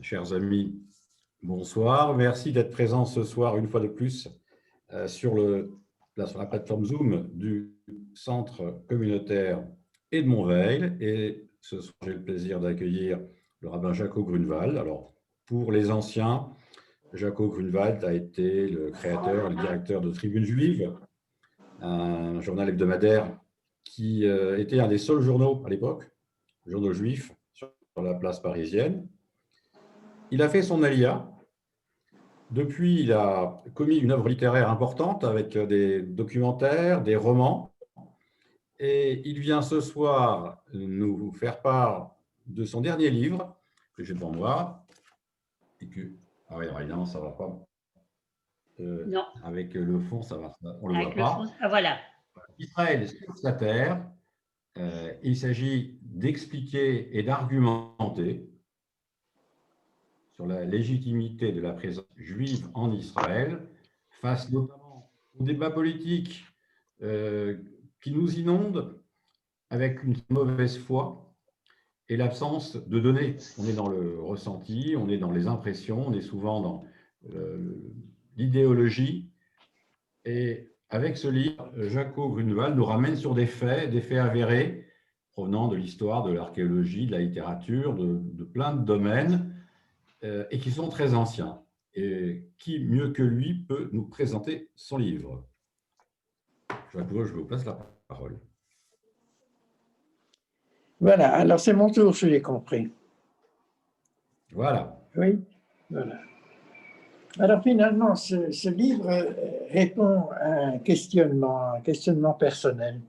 chers amis, bonsoir. Merci d'être présents ce soir une fois de plus sur la plateforme Zoom du Centre communautaire Edmond-Weil. Et ce soir, j'ai le plaisir d'accueillir le rabbin Jaco Grunewald. Alors, pour les anciens, Jaco Grunewald a été le créateur et le directeur de Tribune Juive, un journal hebdomadaire qui était un des seuls journaux à l'époque, journaux juifs, sur la place parisienne. Il a fait son alia. Depuis, il a commis une œuvre littéraire importante avec des documentaires, des romans. Et il vient ce soir nous faire part de son dernier livre, que j'ai devant moi. Et que, ah oui, évidemment, ça ne va pas. Non. Avec le fond, ça va, on ne le Avec voit pas. Fond, ah, voilà. Israël sur sa terre. Il s'agit d'expliquer et d'argumenter sur la légitimité de la présence juive en Israël, face notamment au débat politique qui nous inonde avec une mauvaise foi et l'absence de données. On est dans le ressenti, on est dans les impressions, on est souvent dans l'idéologie. Et avec ce livre, Jaco Grunewald nous ramène sur des faits avérés, provenant de l'histoire, de l'archéologie, de la littérature, de plein de domaines, et qui sont très anciens. Et qui, mieux que lui, peut nous présenter son livre? Jaco, je vous passe la parole. Voilà, alors c'est mon tour, si j'ai compris. Voilà. Oui, voilà. Alors finalement, ce livre répond à un questionnement personnel.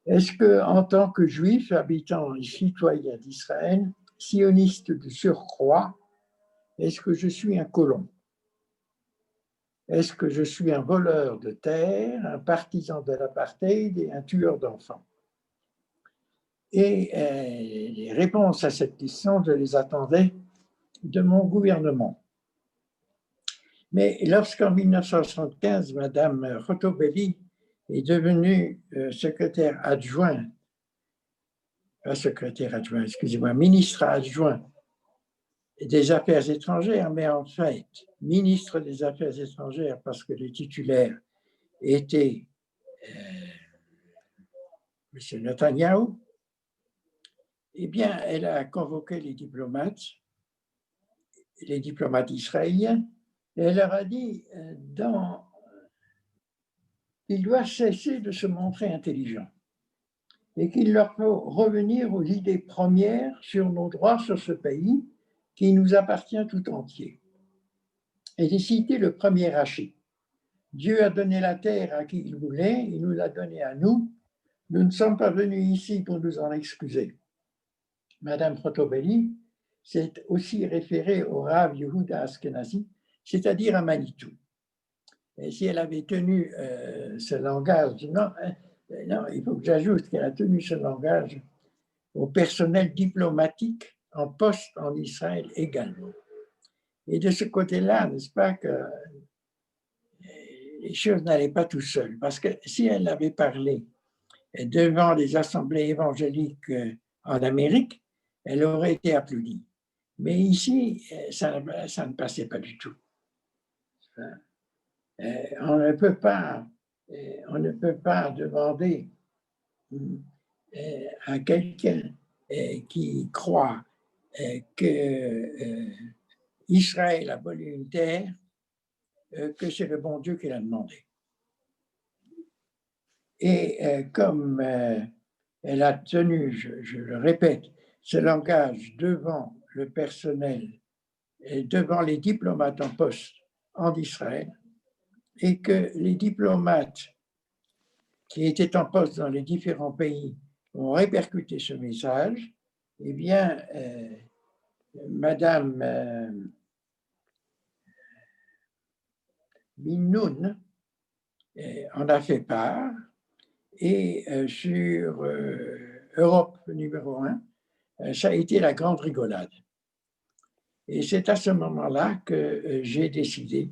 Est-ce que, en tant que juif, habitant et citoyen d'Israël, sioniste de surcroît, est-ce que je suis un colon? Est-ce que je suis un voleur de terre, un partisan de l'apartheid et un tueur d'enfants? Et les réponses à cette question, je les attendais de mon gouvernement. Mais lorsqu'en 1975, Madame Hotobelli est devenue ministre adjoint des Affaires étrangères, mais en fait, ministre des Affaires étrangères parce que le titulaire était M. Netanyahou, eh bien, elle a convoqué les diplomates israéliens, et elle leur a dit qu'il doit cesser de se montrer intelligent et qu'il leur faut revenir aux idées premières sur nos droits sur ce pays qui nous appartient tout entier. Et j'ai cité le premier Rachi. Dieu a donné la terre à qui il voulait, il nous l'a donnée à nous. Nous ne sommes pas venus ici pour nous en excuser. Madame Hotobelli s'est aussi référée au Rav Yehuda Askenazi, c'est-à-dire à Manitou. Et si elle avait tenu ce langage, non, il faut que j'ajoute qu'elle a tenu ce langage au personnel diplomatique en poste en Israël également. Et de ce côté-là, n'est-ce pas que les choses n'allaient pas tout seules, parce que si elle avait parlé devant les assemblées évangéliques en Amérique, elle aurait été applaudie. Mais ici, ça ne passait pas du tout. On ne peut pas demander à quelqu'un qui croit que Israël a volé une terre, que c'est le bon Dieu qui l'a demandé. Et comme elle a tenu, je le répète, ce langage devant le personnel et devant les diplomates en poste en Israël, et que les diplomates qui étaient en poste dans les différents pays ont répercuté ce message, eh bien, Madame Minoun en a fait part, et sur Europe numéro 1, ça a été la grande rigolade. Et c'est à ce moment-là que j'ai décidé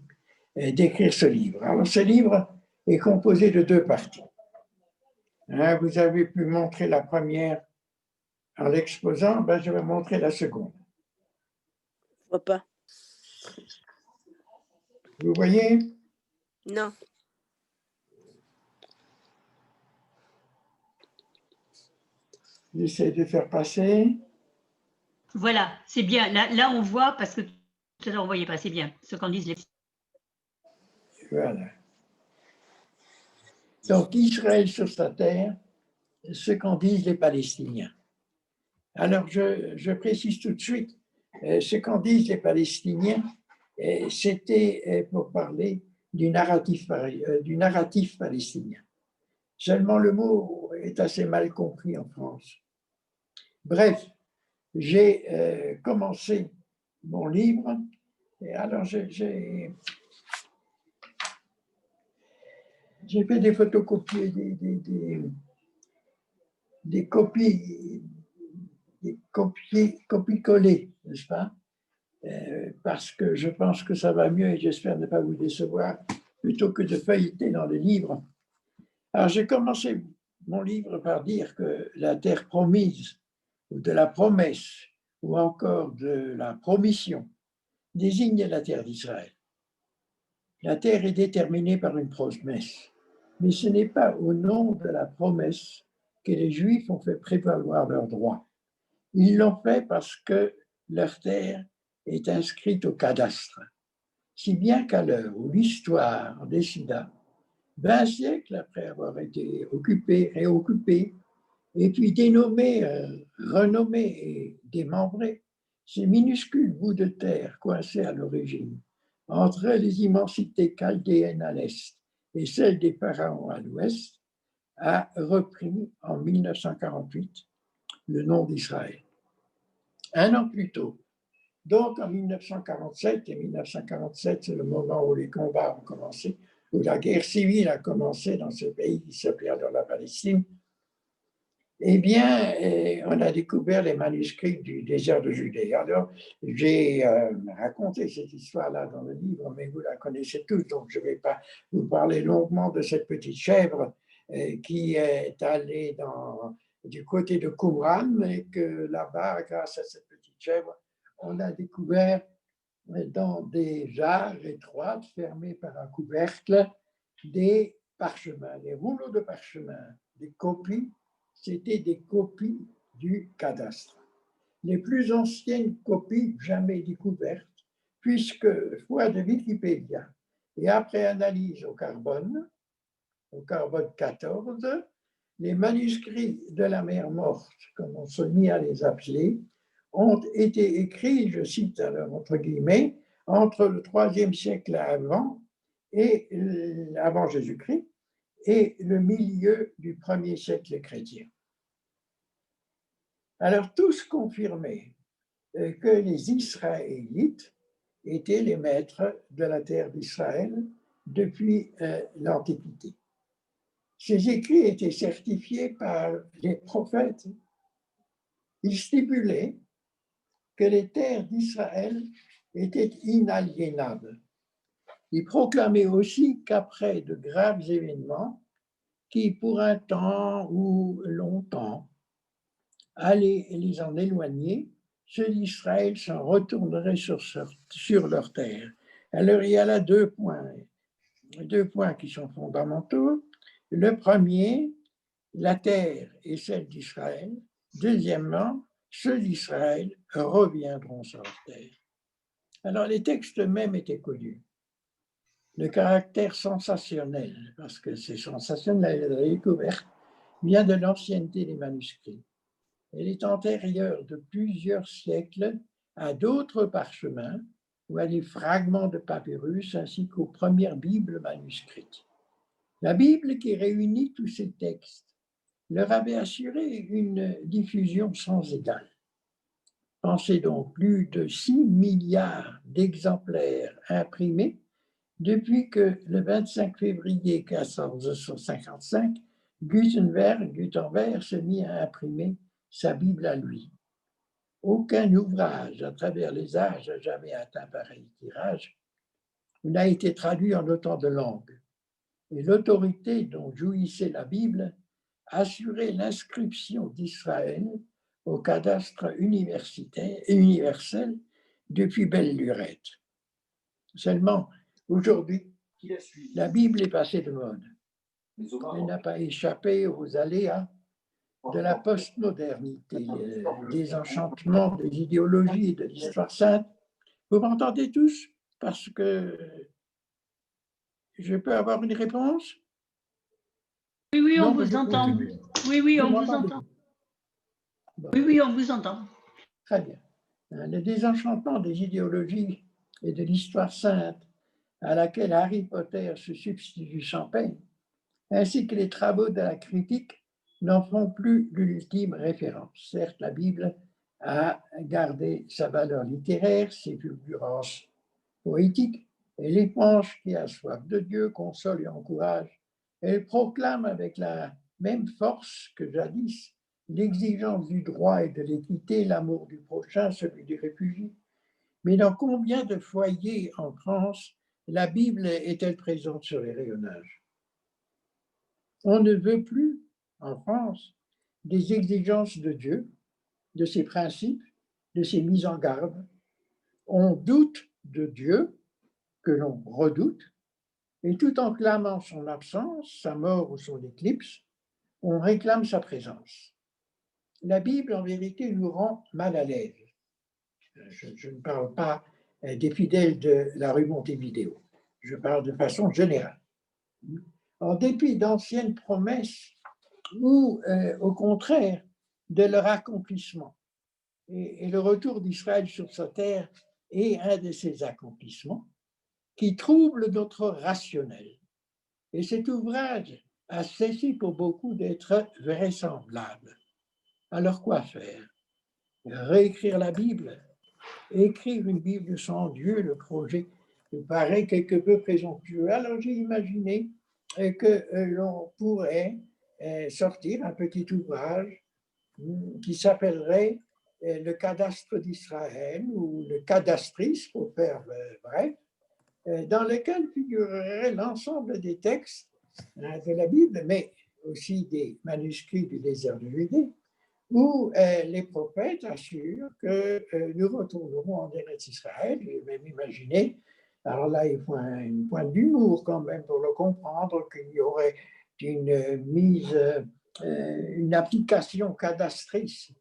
d'écrire ce livre. Alors, ce livre est composé de 2 parties. Vous avez pu montrer la première en l'exposant, je vais montrer la seconde. vois pas. Vous voyez? Non. J'essaie de faire passer. Voilà, c'est bien. Là, on voit, parce que tout à l'heure, on ne voyait pas, c'est bien ce qu'en disent les... Voilà. Donc, Israël sur sa terre, ce qu'en disent les Palestiniens. Alors, je précise tout de suite, ce qu'en disent les Palestiniens, c'était pour parler du narratif palestinien. Seulement, le mot est assez mal compris en France. Bref, j'ai commencé mon livre, et alors j'ai fait des photocopies, des copies, copies-collées, n'est-ce pas? Parce que je pense que ça va mieux et j'espère ne pas vous décevoir, plutôt que de feuilleter dans les livres. Alors, j'ai commencé mon livre par dire que la terre promise, ou de la promesse, ou encore de la promission, désigne la terre d'Israël. La terre est déterminée par une promesse, mais ce n'est pas au nom de la promesse que les Juifs ont fait prévaloir leurs droits. Ils l'ont fait parce que leur terre est inscrite au cadastre, si bien qu'à l'heure où l'histoire décida, 20 siècles après avoir été occupée, réoccupée, et puis dénommée, renommée et démembrée, ces minuscules bouts de terre coincés à l'origine entre les immensités chaldéennes à l'est et celles des pharaons à l'ouest, a repris en 1948 le nom d'Israël. Un an plus tôt, donc en 1947, et 1947 c'est le moment où les combats ont commencé, où la guerre civile a commencé dans ce pays qui s'appelait alors la Palestine, eh bien, on a découvert les manuscrits du désert de Judée. Alors, j'ai raconté cette histoire-là dans le livre, mais vous la connaissez tous, donc je ne vais pas vous parler longuement de cette petite chèvre qui est allée du côté de Qumran, et que là-bas, grâce à cette petite chèvre, on a découvert dans des jarres étroites, fermées par un couvercle, des parchemins, des rouleaux de parchemin, des copies. C'était des copies du cadastre. Les plus anciennes copies jamais découvertes, puisque, foi de Wikipédia, et après analyse au carbone 14, les manuscrits de la mer Morte, comme on se mit à les appeler, ont été écrits, je cite alors entre guillemets, entre le IIIe siècle avant Jésus-Christ et le milieu du 1er siècle chrétien. Alors, tous confirmaient que les Israélites étaient les maîtres de la terre d'Israël depuis l'Antiquité. Ces écrits étaient certifiés par les prophètes. Ils stipulaient que les terres d'Israël étaient inaliénables. Ils proclamaient aussi qu'après de graves événements, qui pour un temps ou longtemps allaient les en éloigner, ceux d'Israël s'en retourneraient sur leur terre. Alors il y a là deux points qui sont fondamentaux. Le premier, la terre est celle d'Israël. Deuxièmement, ceux d'Israël reviendront sur leur terre. Alors les textes eux-mêmes étaient connus. Le caractère sensationnel, parce que c'est sensationnel, la découverte, vient de l'ancienneté des manuscrits. Elle est antérieure de plusieurs siècles à d'autres parchemins ou à des fragments de papyrus ainsi qu'aux premières Bibles manuscrites. La Bible qui réunit tous ces textes leur avait assuré une diffusion sans égale. Pensez donc, plus de 6 milliards d'exemplaires imprimés depuis que le 25 février 1455, Gutenberg se mit à imprimer sa Bible à lui. Aucun ouvrage à travers les âges n'a jamais atteint pareil tirage, n'a été traduit en autant de langues. Et l'autorité dont jouissait la Bible assurait l'inscription d'Israël au cadastre universel, depuis belle lurette. Seulement, aujourd'hui, la Bible est passée de mode. Elle n'a pas échappé aux aléas de la postmodernité, des enchantements, des idéologies, de l'histoire sainte. Vous m'entendez tous? Parce que je peux avoir une réponse? Oui, oui, on Non, vous entend. Oui, oui, on vous entend. Oui, oui, on vous entend. Très bien. Le désenchantement des idéologies et de l'histoire sainte à laquelle Harry Potter se substitue sans peine, ainsi que les travaux de la critique, n'en font plus l'ultime référence. Certes, la Bible a gardé sa valeur littéraire, ses fulgurances poétiques, et l'éponge qui a soif de Dieu console et encourage. Elle proclame avec la même force que jadis l'exigence du droit et de l'équité, l'amour du prochain, celui du réfugié. Mais dans combien de foyers en France la Bible est-elle présente sur les rayonnages? On ne veut plus, en France, des exigences de Dieu, de ses principes, de ses mises en garde. On doute de Dieu, que l'on redoute, et tout en clamant son absence, sa mort ou son éclipse, on réclame sa présence. La Bible, en vérité, nous rend mal à l'aise. Je ne parle pas des fidèles de la rue Montevideo, je parle de façon générale. En dépit d'anciennes promesses ou, au contraire, de leur accomplissement. Et le retour d'Israël sur sa terre est un de ces accomplissements qui trouble notre rationnel. Et cet ouvrage a cessé pour beaucoup d'être vraisemblable. Alors quoi faire? Réécrire la Bible? Écrire une Bible sans Dieu, le projet me paraît quelque peu présomptueux. Alors j'ai imaginé que l'on pourrait sortir un petit ouvrage qui s'appellerait le cadastre d'Israël ou le cadastris, pour faire bref, dans lequel figurerait l'ensemble des textes de la Bible, mais aussi des manuscrits du désert de Judée, où les prophètes assurent que nous retournerons en Eretz Israël. J'ai même imaginé, alors là, il faut une pointe d'humour quand même pour le comprendre, qu'il y aurait une application cadastrice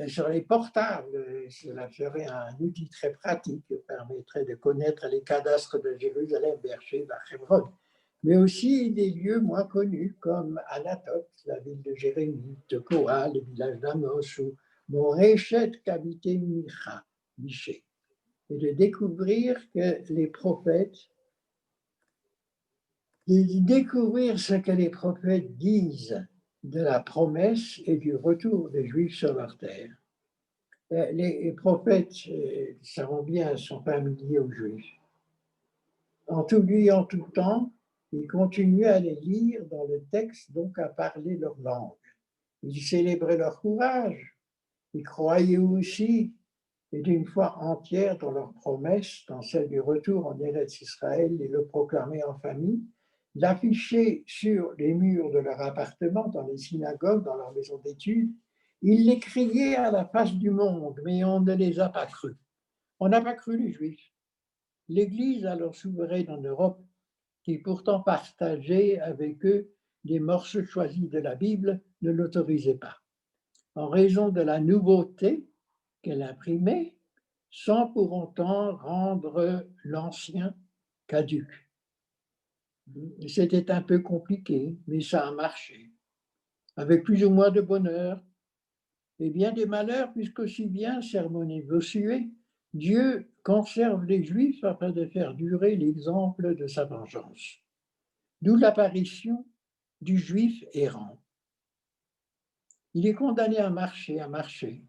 sur les portables. Cela serait un outil très pratique qui permettrait de connaître les cadastres de Jérusalem, Beersheba, Hebron, mais aussi des lieux moins connus comme Anatote, la ville de Jérémie, Tekoa, le village d'Amos, ou Moréchet, qu'habitait Miché, et de découvrir que les prophètes, de découvrir ce que les prophètes disent de la promesse et du retour des Juifs sur leur terre. Les prophètes, savons bien, sont familiers aux Juifs. En tout lieu et en tout temps, ils continuaient à les lire dans le texte, donc à parler leur langue. Ils célébraient leur courage. Ils croyaient aussi, et d'une foi entière, dans leur promesse, dans celle du retour en Eretz Israël, et le proclamaient en famille, l'affichaient sur les murs de leur appartement, dans les synagogues, dans leur maison d'études. Ils les criaient à la face du monde, mais on ne les a pas crus. On n'a pas cru les Juifs. L'Église, alors souveraine en Europe, qui pourtant partageait avec eux des morceaux choisis de la Bible, ne l'autorisait pas, en raison de la nouveauté qu'elle imprimait, sans pour autant rendre l'ancien caduc. C'était un peu compliqué, mais ça a marché, avec plus ou moins de bonheur, et bien des malheurs, puisqu'aussi bien sermonné Bossuet, Dieu conserve les Juifs afin de faire durer l'exemple de sa vengeance. D'où l'apparition du Juif errant. Il est condamné à marcher,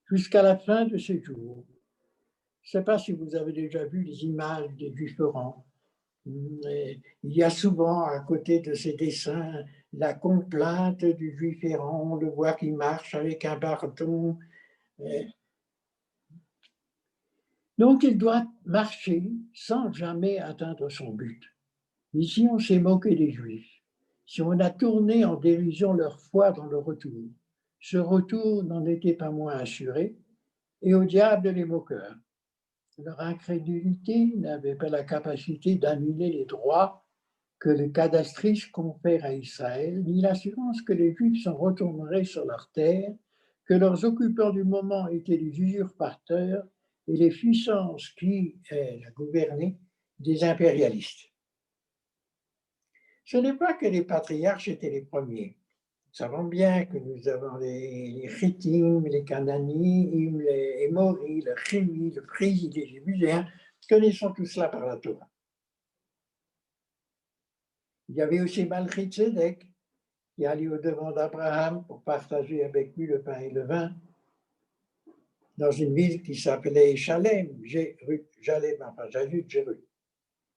jusqu'à la fin de ses jours. Je ne sais pas si vous avez déjà vu les images des Juifs errants. Il y a souvent, à côté de ces dessins, la complainte du Juif errant. On le voit qui marche avec un bâton. Donc, il doit marcher sans jamais atteindre son but. Ici, on s'est moqué des Juifs. Si on a tourné en dérision leur foi dans le retour, ce retour n'en était pas moins assuré, et au diable les moqueurs. Leur incrédulité n'avait pas la capacité d'annuler les droits que le cadastriste confère à Israël, ni l'assurance que les Juifs s'en retourneraient sur leur terre, que leurs occupants du moment étaient des usurpateurs et les puissances qui la gouvernaient des impérialistes. Ce n'est pas que les patriarches étaient les premiers. Nous savons bien que nous avons les Chittim, les Cananim, les Émoris, le Chimi, le Phrygi, les Jébuséens, connaissons tout cela par la Torah. Il y avait aussi Malchitsédek, qui allait au-devant d'Abraham pour partager avec lui le pain et le vin, dans une ville qui s'appelait Shalem, Jalem, enfin Jalud, Jéru.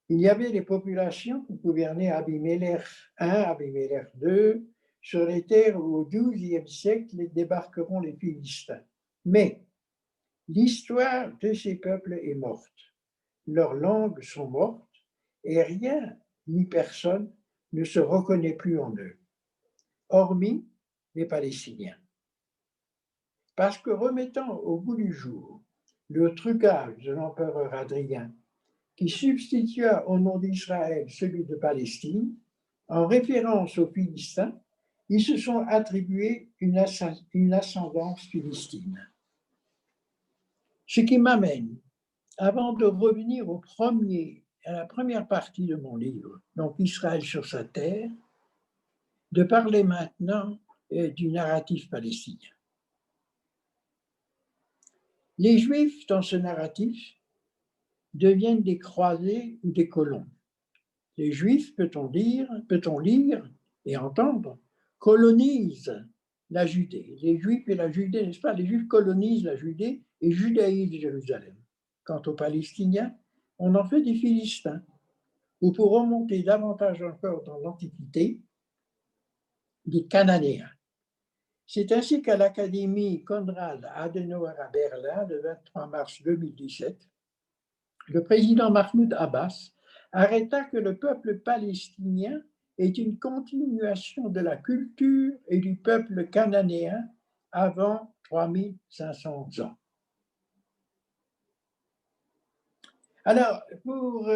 Il y avait des populations qui gouvernaient Abimelech I, Abimelech II, sur les terres où au XIIe siècle débarqueront les Philistins. Mais l'histoire de ces peuples est morte. Leurs langues sont mortes et rien ni personne ne se reconnaît plus en eux, hormis les Palestiniens. Parce que remettant au bout du jour le trucage de l'empereur Hadrien, qui substitua au nom d'Israël celui de Palestine, en référence aux Philistins, ils se sont attribués une ascendance philistine. Ce qui m'amène, avant de revenir à la première partie de mon livre, donc Israël sur sa terre, de parler maintenant du narratif palestinien. Les Juifs, dans ce narratif, deviennent des croisés ou des colons. Les Juifs, peut-on lire et entendre, colonisent la Judée. Les Juifs et la Judée, n'est-ce pas? Les Juifs colonisent la Judée et judaïsent Jérusalem. Quant aux Palestiniens, on en fait des Philistins. Ou pour remonter davantage encore dans l'Antiquité, des Cananéens. C'est ainsi qu'à l'Académie Konrad Adenauer à Berlin, le 23 mars 2017, le président Mahmoud Abbas arrêta que le peuple palestinien est une continuation de la culture et du peuple cananéen avant 3500 ans. Alors, pour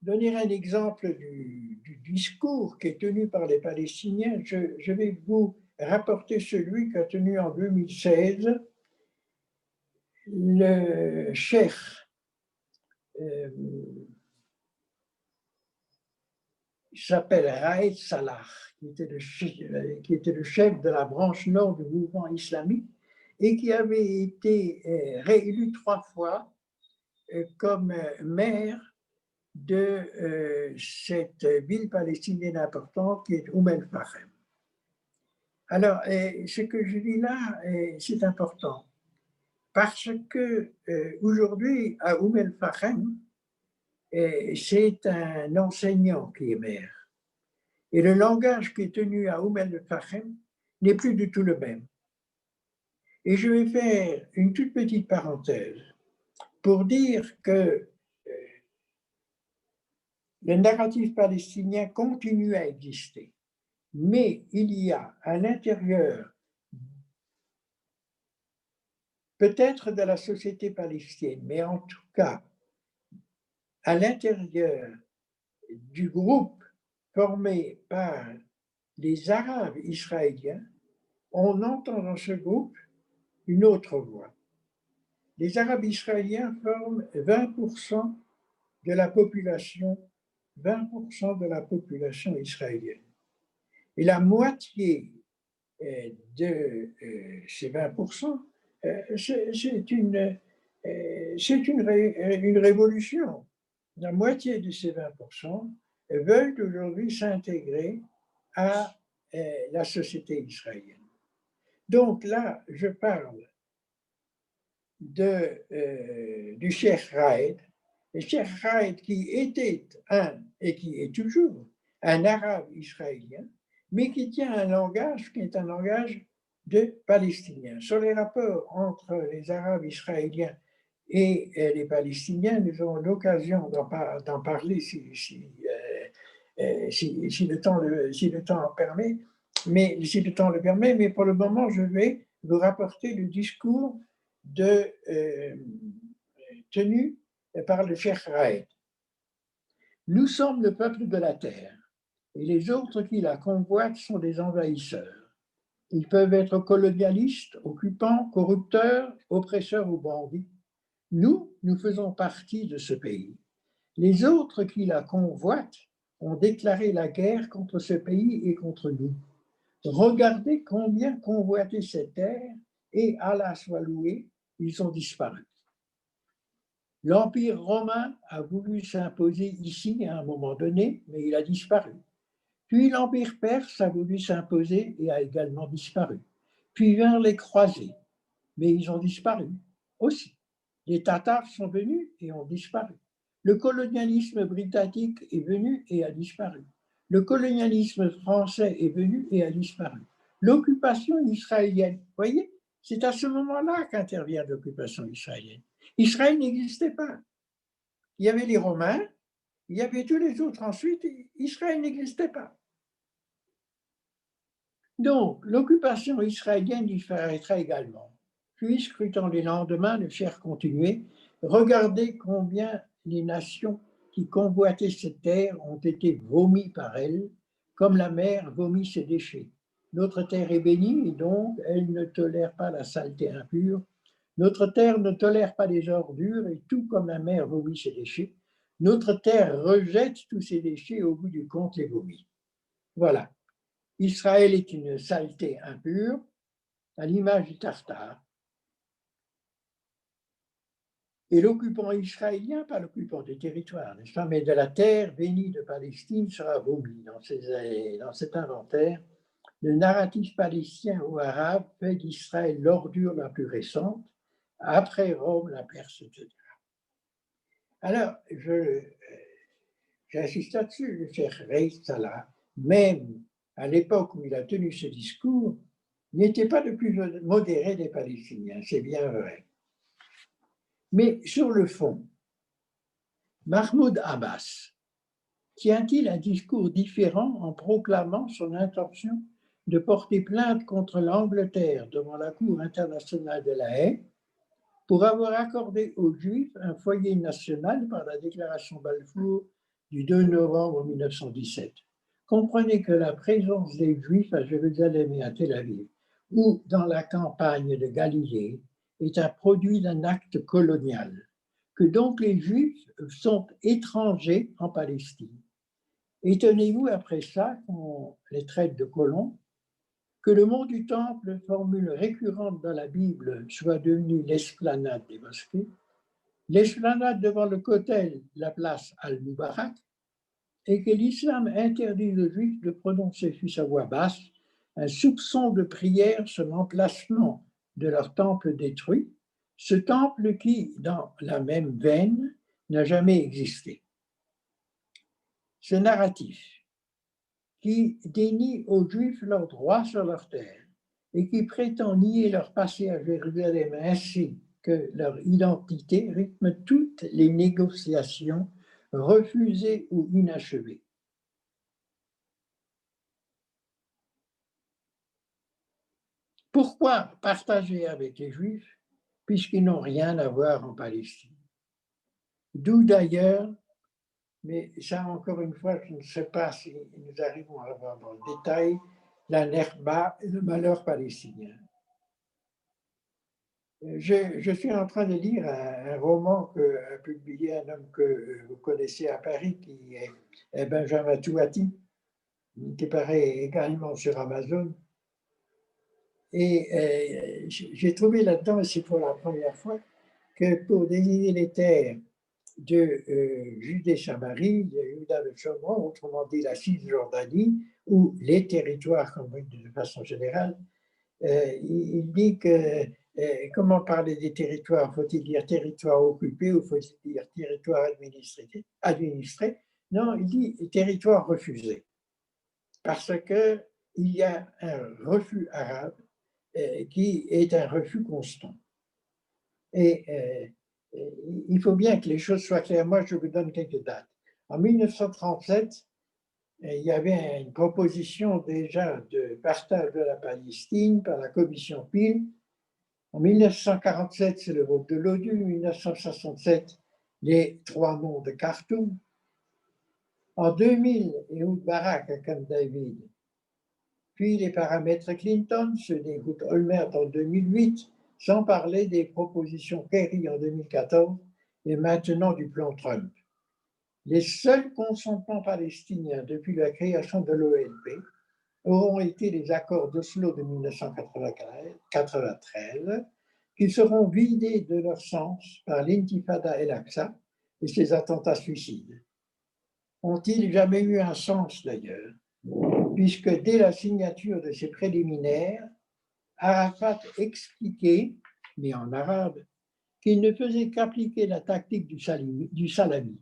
donner un exemple du discours qui est tenu par les Palestiniens, je vais vous rapporter celui qu'a tenu en 2016 le cheikh il s'appelle Raed Salah, qui était le chef de la branche nord du mouvement islamique et qui avait été réélu 3 fois comme maire de cette ville palestinienne importante qui est el-Fahim. Alors, ce que je dis là, c'est important parce que aujourd'hui, à el-Fahim, c'est un enseignant qui est maire. Et le langage qui est tenu à el-Fahim n'est plus du tout le même. Et je vais faire une toute petite parenthèse pour dire que le narratif palestinien continue à exister. Mais il y a à l'intérieur, peut-être de la société palestinienne, mais en tout cas, à l'intérieur du groupe formé par les Arabes israéliens, on entend dans ce groupe une autre voix. Les Arabes israéliens forment 20% de la population, 20% de la population israélienne. Et la moitié de ces 20%, c'est une révolution. La moitié de ces 20% veulent aujourd'hui s'intégrer à la société israélienne. Donc là, je parle du cheikh Raed, le cheikh Raed qui était et qui est toujours un arabe israélien, mais qui tient un langage qui est un langage de Palestiniens. Sur les rapports entre les Arabes israéliens et les Palestiniens, nous aurons l'occasion d'en parler si le temps le permet. Mais si le temps le permet, mais pour le moment, je vais vous rapporter le discours tenue par le Cheikh Raed. Nous sommes le peuple de la terre, et les autres qui la convoitent sont des envahisseurs. Ils peuvent être colonialistes, occupants, corrupteurs, oppresseurs ou bandits. Nous faisons partie de ce pays. Les autres qui la convoitent ont déclaré la guerre contre ce pays et contre nous. Regardez combien convoitaient cette terre et, Allah soit loué, ils ont disparu. L'Empire romain a voulu s'imposer ici à un moment donné, mais il a disparu. Puis l'Empire perse a voulu s'imposer et a également disparu. Puis vinrent les croisés, mais ils ont disparu aussi. Les Tatars sont venus et ont disparu. Le colonialisme britannique est venu et a disparu. Le colonialisme français est venu et a disparu. L'occupation israélienne, vous voyez, c'est à ce moment-là qu'intervient l'occupation israélienne. Israël n'existait pas. Il y avait les Romains, il y avait tous les autres ensuite, Israël n'existait pas. Donc, l'occupation israélienne disparaîtra également. Puis, scrutant les lendemains, le faire continuer, regardez combien les nations qui convoitaient cette terre ont été vomies par elle, comme la mer vomit ses déchets. Notre terre est bénie et donc elle ne tolère pas la saleté impure. Notre terre ne tolère pas les ordures et tout comme la mer vomit ses déchets, notre terre rejette tous ces déchets et au bout du compte les vomit. Voilà. Israël est une saleté impure, à l'image du Tartare. Et l'occupant israélien, pas l'occupant du territoire, n'est-ce pas, mais de la terre bénie de Palestine sera vomi. Dans cet inventaire, le narratif palestinien ou arabe fait d'Israël l'ordure la plus récente, après Rome, la Perse, etc. Alors, j'insiste là-dessus, le Cheikh Reis Salah, même à l'époque où il a tenu ce discours, n'était pas le plus modéré des Palestiniens, c'est bien vrai. Mais sur le fond, Mahmoud Abbas tient-il un discours différent en proclamant son intention de porter plainte contre l'Angleterre devant la Cour internationale de la Haye pour avoir accordé aux Juifs un foyer national par la déclaration Balfour du 2 novembre 1917? Comprenez que la présence des Juifs à Jérusalem et à Tel Aviv ou dans la campagne de Galilée est un produit d'un acte colonial, que donc les Juifs sont étrangers en Palestine. Étonnez-vous après ça qu'on les traite de colons, que le mont du Temple, formule récurrente dans la Bible, soit devenu l'esplanade des mosquées, l'esplanade devant le Kotel, la place Al-Mubarak, et que l'islam interdit aux Juifs de prononcer fût sa voix basse un soupçon de prière sur l'emplacement de leur temple détruit, ce temple qui, dans la même veine, n'a jamais existé. Ce narratif qui dénie aux Juifs leurs droits sur leur terre et qui prétend nier leur passé à Jérusalem ainsi que leur identité rythme toutes les négociations refusées ou inachevées. Pourquoi partager avec les Juifs puisqu'ils n'ont rien à voir en Palestine? D'où d'ailleurs, mais ça encore une fois, je ne sais pas si nous arrivons à voir dans le détail, la Nerba et le malheur palestinien. Je suis en train de lire un roman qu'a publié un homme que vous connaissez à Paris, qui est Benjamin Touati, qui paraît également sur Amazon. Et j'ai trouvé là-dedans, et c'est pour la première fois, que pour désigner les terres de Judée-Samarie, de Juda de Shomron, autrement dit la Cisjordanie, ou les territoires, comme de façon générale, il dit que comment parler des territoires? Faut-il dire territoire occupé ou faut-il dire territoire administré? Non, il dit territoire refusé. Parce qu'il y a un refus arabe qui est un refus constant. Et il faut bien que les choses soient claires. Moi, je vous donne quelques dates. En 1937, il y avait une proposition déjà de partage de la Palestine par la commission Peel, En 1947, c'est le vote de l'ONU. 1967, les 3 noms de Khartoum. En 2000, Ehud Barak à Camp David. Puis les paramètres Clinton, ceux d'Ehud Olmert en 2008, sans parler des propositions Kerry en 2014 et maintenant du plan Trump. Les seuls consentements palestiniens depuis la création de l'OLP auront été les accords d'Oslo de 1993, qui seront vidés de leur sens par l'intifada el-Aqsa et ses attentats suicides. Ont-ils jamais eu un sens d'ailleurs, puisque dès la signature de ces préliminaires, Arafat expliquait, mais en arabe, qu'il ne faisait qu'appliquer la tactique du salami.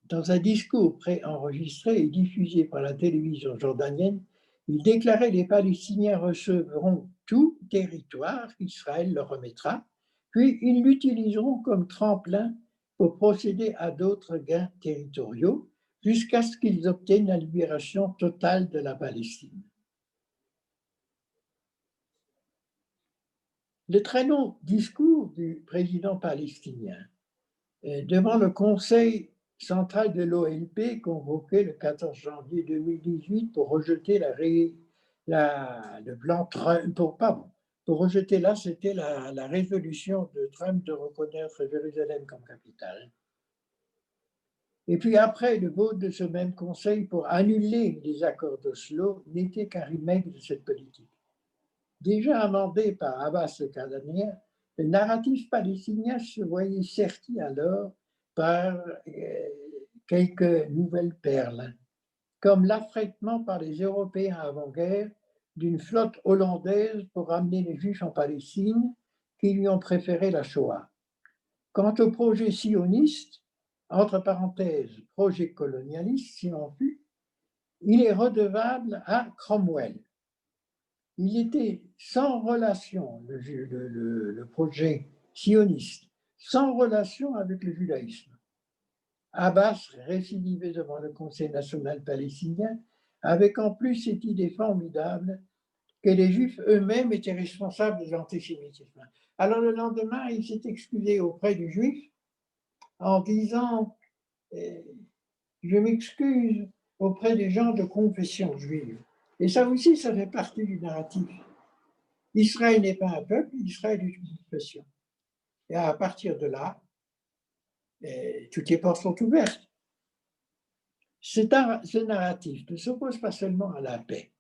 Dans un discours préenregistré et diffusé par la télévision jordanienne, il déclarait que les Palestiniens recevront tout territoire qu'Israël leur remettra, puis ils l'utiliseront comme tremplin pour procéder à d'autres gains territoriaux jusqu'à ce qu'ils obtiennent la libération totale de la Palestine. Le très long discours du président palestinien devant le Conseil central de l'OLP convoqué le 14 janvier 2018 pour rejeter le plan Trump, pour rejeter là, c'était la résolution de Trump de reconnaître Jérusalem comme capitale. Et puis après, le vote de ce même Conseil pour annuler les accords d'Oslo n'était qu'un remake de cette politique. Déjà amendé par Abbas le Canadien, le narratif palestinien se voyait serti alors par quelques nouvelles perles, comme l'affrètement par les Européens avant-guerre d'une flotte hollandaise pour ramener les Juifs en Palestine qui lui ont préféré la Shoah. Quant au projet sioniste, entre parenthèses, projet colonialiste, si l'on fut, il est redevable à Cromwell. Il était sans relation, le projet sioniste, sans relation avec le judaïsme. Abbas récidivait devant le Conseil national palestinien, avec en plus cette idée formidable que les Juifs eux-mêmes étaient responsables de l'antisémitisme. Alors le lendemain, il s'est excusé auprès du Juif en disant « Je m'excuse auprès des gens de confession juive ». Et ça aussi, ça fait partie du narratif. Israël n'est pas un peuple, Israël est une confession. Et à partir de là, toutes les portes sont ouvertes. Ce narratif ne s'oppose pas seulement à la paix,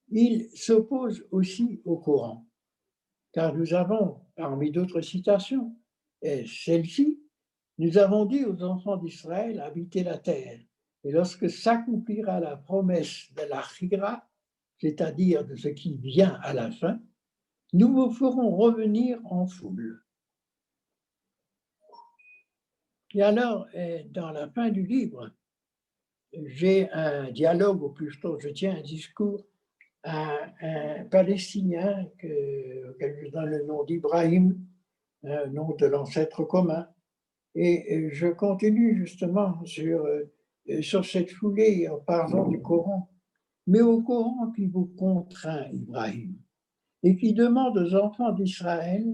il s'oppose aussi au Coran, car nous avons, parmi d'autres citations, et celle-ci, nous avons dit aux enfants d'Israël, habitez la terre, et lorsque s'accomplira la promesse de la Chigra, c'est-à-dire de ce qui vient à la fin, nous vous ferons revenir en foule. Et alors, dans la fin du livre, j'ai un dialogue, ou plutôt je tiens un discours à un Palestinien auquel je donne le nom d'Ibrahim, un nom de l'ancêtre commun. Et je continue justement sur cette foulée en parlant du Coran, mais au Coran qui vous contraint, Ibrahim, et qui demande aux enfants d'Israël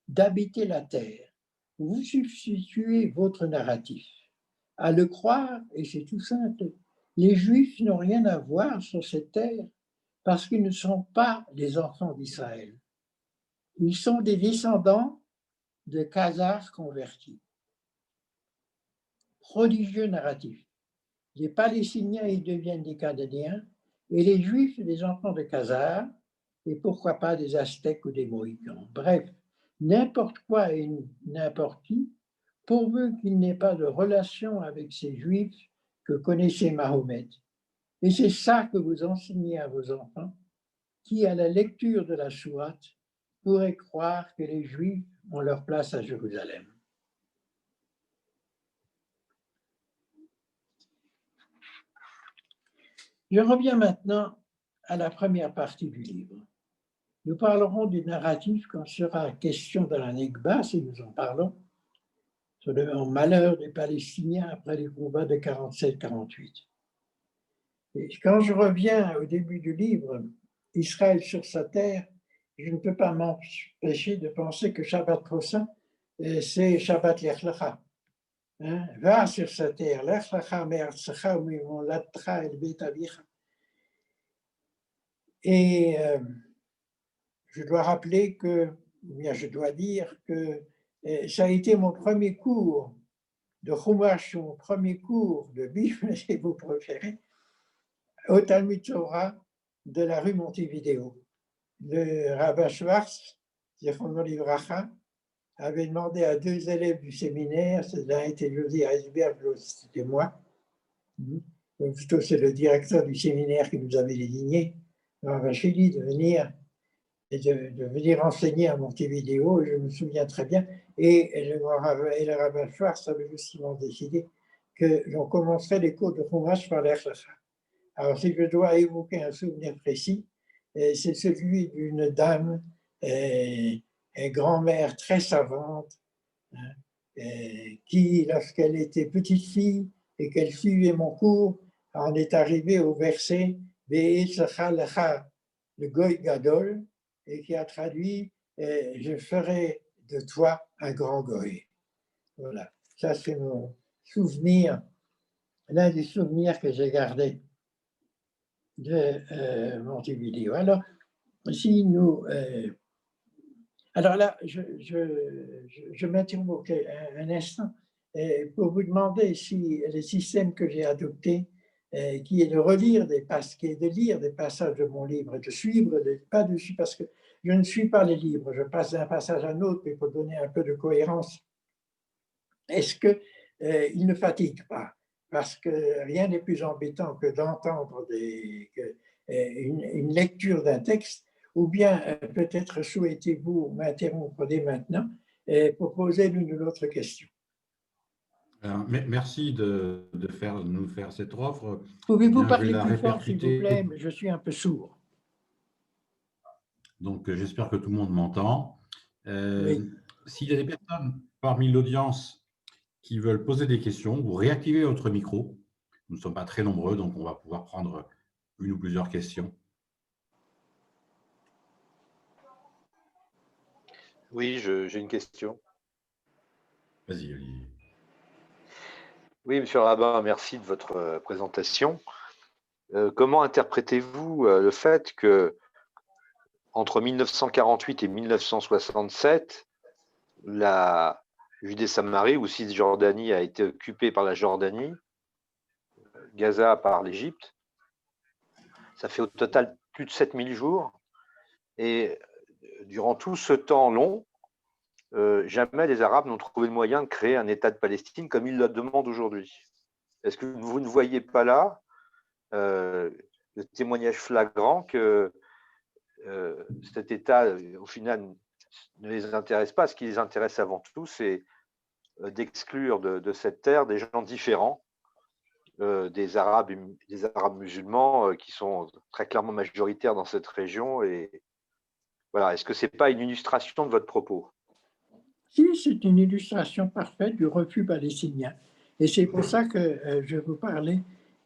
d'habiter la terre. Vous substituez votre narratif. À le croire, et c'est tout simple, les Juifs n'ont rien à voir sur cette terre parce qu'ils ne sont pas les enfants d'Israël. Ils sont des descendants de Khazars convertis. Prodigieux narratif. Les Palestiniens y deviennent des Canadiens et les Juifs des enfants de Khazars et pourquoi pas des Aztèques ou des Mohicans. Bref, n'importe quoi et n'importe qui, pourvu qu'il n'ait pas de relation avec ces Juifs que connaissait Mahomet. Et c'est ça que vous enseignez à vos enfants, qui, à la lecture de la sourate, pourraient croire que les Juifs ont leur place à Jérusalem. Je reviens maintenant à la première partie du livre. Nous parlerons du narratif quand sera question dans la Nekba, si nous en parlons, sur le malheur des Palestiniens après les combats de 47-48. Et quand je reviens au début du livre, Israël sur sa terre, je ne peux pas m'empêcher de penser que Shabbat prochain, c'est Shabbat Lech Lecha. Va sur cette terre, Lech Lecha me'artzecha u'mimolatcha el beit avicha. Et je dois rappeler que, bien, je dois dire que ça a été mon premier cours de Chumash, mon premier cours de Bible, si vous préférez, au Talmud Torah de la rue Montevideo. Le rabbin Schwartz, Zichrono Livracha, avait demandé à 2 élèves du séminaire, l'un était Josie Heisberg, l'autre c'était moi. Donc, plutôt c'est le directeur du séminaire qui nous avait désigné, le rabbin Chili, de venir enseigner à Montevideo, je me souviens très bien, et le rabbin Schwartz avait justement décidé que l'on commencerait les cours de Chumash par l'Ech Lecha. Alors, si je dois évoquer un souvenir précis, c'est celui d'une dame, grand-mère très savante, qui, lorsqu'elle était petite fille et qu'elle suivait mon cours, en est arrivée au verset « Ve'etzecha lecha le goy gadol » et qui a traduit « Je ferai de toi un grand goy ». Voilà, ça c'est mon souvenir, l'un des souvenirs que j'ai gardés de Montevideo. Alors, si nous... alors là, je m'interromps un instant pour vous demander si le système que j'ai adopté, qui est de relire qui est de lire des passages de mon livre et de suivre pas dessus, parce que je ne suis pas les livres, je passe d'un passage à un autre, mais pour donner un peu de cohérence. Est-ce qu'il ne fatigue pas? Parce que rien n'est plus embêtant que d'entendre une lecture d'un texte, ou bien peut-être souhaitez-vous m'interrompre dès maintenant pour poser l'une ou l'autre question. Alors, merci de nous faire cette offre. Pouvez-vous parler plus fort, s'il vous plaît? Je suis un peu sourd. Donc, j'espère que tout le monde m'entend. Oui. S'il y a des personnes parmi l'audience qui veulent poser des questions, vous réactivez votre micro. Nous ne sommes pas très nombreux, donc on va pouvoir prendre une ou plusieurs questions. Oui, j'ai une question. Vas-y, Olivier. Oui, monsieur le rabbin, merci de votre présentation. Comment interprétez-vous le fait que entre 1948 et 1967, la Judée-Samarie ou Cisjordanie a été occupée par la Jordanie, Gaza par l'Égypte. Ça fait au total plus de 7000 jours. Et durant tout ce temps long, jamais les Arabes n'ont trouvé le moyen de créer un État de Palestine comme ils le demandent aujourd'hui. Est-ce que vous ne voyez pas là le témoignage flagrant que cet État, au final, ne les intéresse pas? Ce qui les intéresse avant tout, c'est d'exclure de cette terre des gens différents, des Arabes musulmans qui sont très clairement majoritaires dans cette région. Et voilà, est-ce que ce n'est pas une illustration de votre propos? Si, c'est une illustration parfaite du refus palestinien. Et c'est pour ça que je vous parlais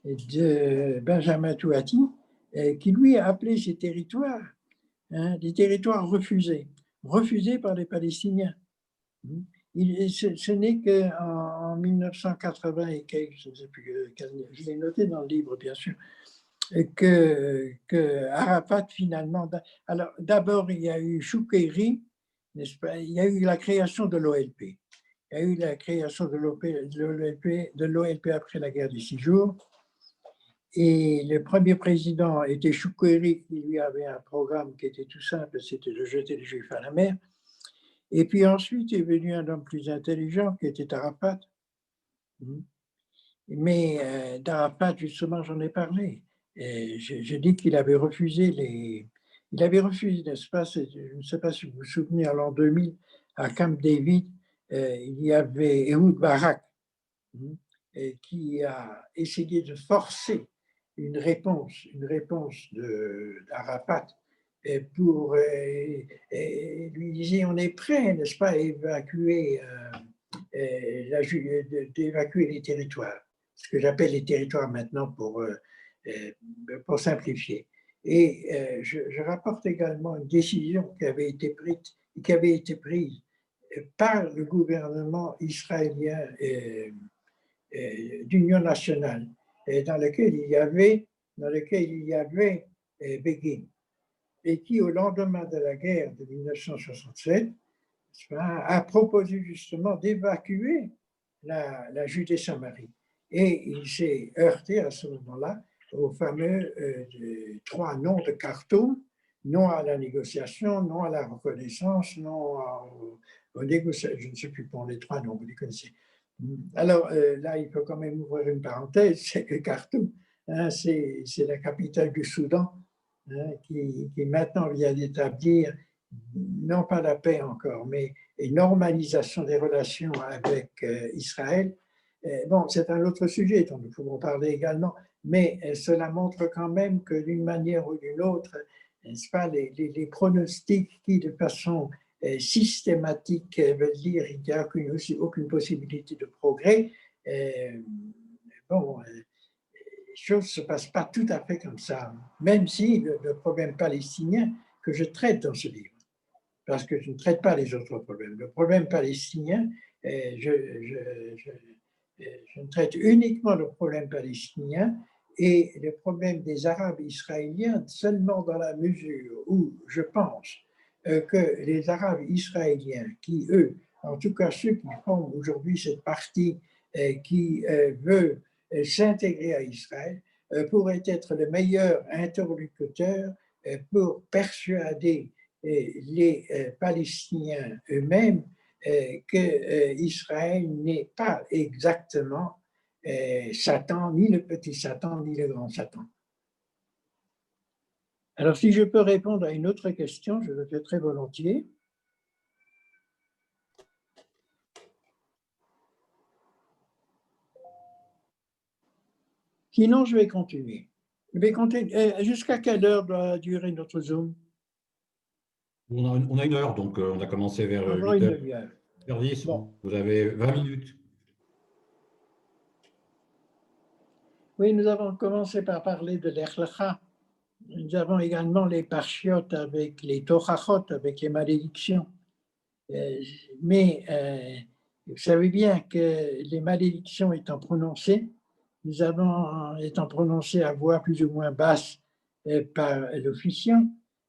de Benjamin Touati, qui lui a appelé ces territoires des territoires refusés par les Palestiniens. Ce n'est qu'en 1980 et quelques, je ne sais plus, je l'ai noté dans le livre bien sûr, que Arafat finalement, alors d'abord il y a eu Choukairi, n'est-ce pas? Il y a eu la création de l'OLP. Il y a eu la création de l'OLP après la guerre des 6 jours. Et le premier président était Choukairi, qui lui avait un programme qui était tout simple, c'était de jeter les Juifs à la mer. Et puis ensuite est venu un homme plus intelligent qui était Arafat. Mais d'Arafat, justement, j'en ai parlé. J'ai dit qu'il avait refusé il avait refusé, n'est-ce pas, je ne sais pas si vous vous souvenez, en l'an 2000, à Camp David, il y avait Ehud Barak qui a essayé de forcer une réponse d'Arafat pour lui dire on est prêt, n'est-ce pas, à évacuer les territoires, ce que j'appelle les territoires maintenant pour simplifier. Et je rapporte également une décision qui avait été prise par le gouvernement israélien d'union nationale, dans lequel il y avait Begin, et qui, au lendemain de la guerre de 1967, a proposé justement d'évacuer la Judée-Samarie. Et il s'est heurté à ce moment-là aux fameux 3 noms de Khartoum: non à la négociation, non à la reconnaissance, non aux négociations. Je ne sais plus pour les 3 noms, vous les connaissez. Alors là, il faut quand même ouvrir une parenthèse, c'est que Khartoum, hein, c'est la capitale du Soudan, hein, qui maintenant vient d'établir, non pas la paix encore, mais une normalisation des relations avec Israël. Bon, c'est un autre sujet dont nous pouvons parler également, mais cela montre quand même que d'une manière ou d'une autre, n'est-ce pas, les pronostics qui, de façon systématique, veulent dire qu'il n'y a aucune possibilité de progrès, bon, les choses ne se passent pas tout à fait comme ça, même si le problème palestinien que je traite dans ce livre, parce que je ne traite pas les autres problèmes. Le problème palestinien, je ne traite uniquement le problème palestinien et le problème des Arabes israéliens seulement dans la mesure où je pense que les Arabes israéliens qui, eux, en tout cas ceux qui font aujourd'hui cette partie qui veut s'intégrer à Israël, pourraient être le meilleur interlocuteur pour persuader les Palestiniens eux-mêmes qu'Israël n'est pas exactement Satan, ni le petit Satan, ni le grand Satan. Alors, si je peux répondre à une autre question, je le fais très volontiers. Sinon, je vais continuer. Je vais continuer. Jusqu'à quelle heure doit durer notre Zoom? On a 1 heure, donc on a commencé vers Pendant 8 une heures. demi-heure. 10, Bon. vous avez 20 minutes. Oui, nous avons commencé par parler de l'Echlecha. Nous avons également les parchiotes avec les torachot, avec les malédictions. Mais vous savez bien que les malédictions étant prononcées, étant prononcées à voix plus ou moins basse par l'officiant,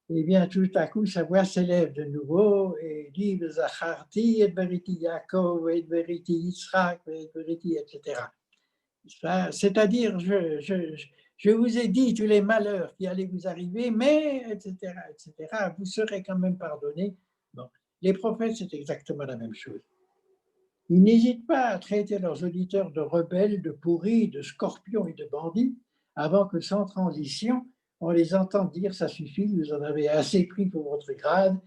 et bien tout à coup sa voix s'élève de nouveau et dit Zacharti et Beriti Yaakov et Beriti Yitzhak et Beriti, etc. C'est-à-dire, je vous ai dit tous les malheurs qui allaient vous arriver, mais, etc., vous serez quand même pardonnés. Bon. Les prophètes, c'est exactement la même chose. Ils n'hésitent pas à traiter leurs auditeurs de rebelles, de pourris, de scorpions et de bandits, avant que, sans transition, on les entende dire « ça suffit, vous en avez assez pris pour votre grade »,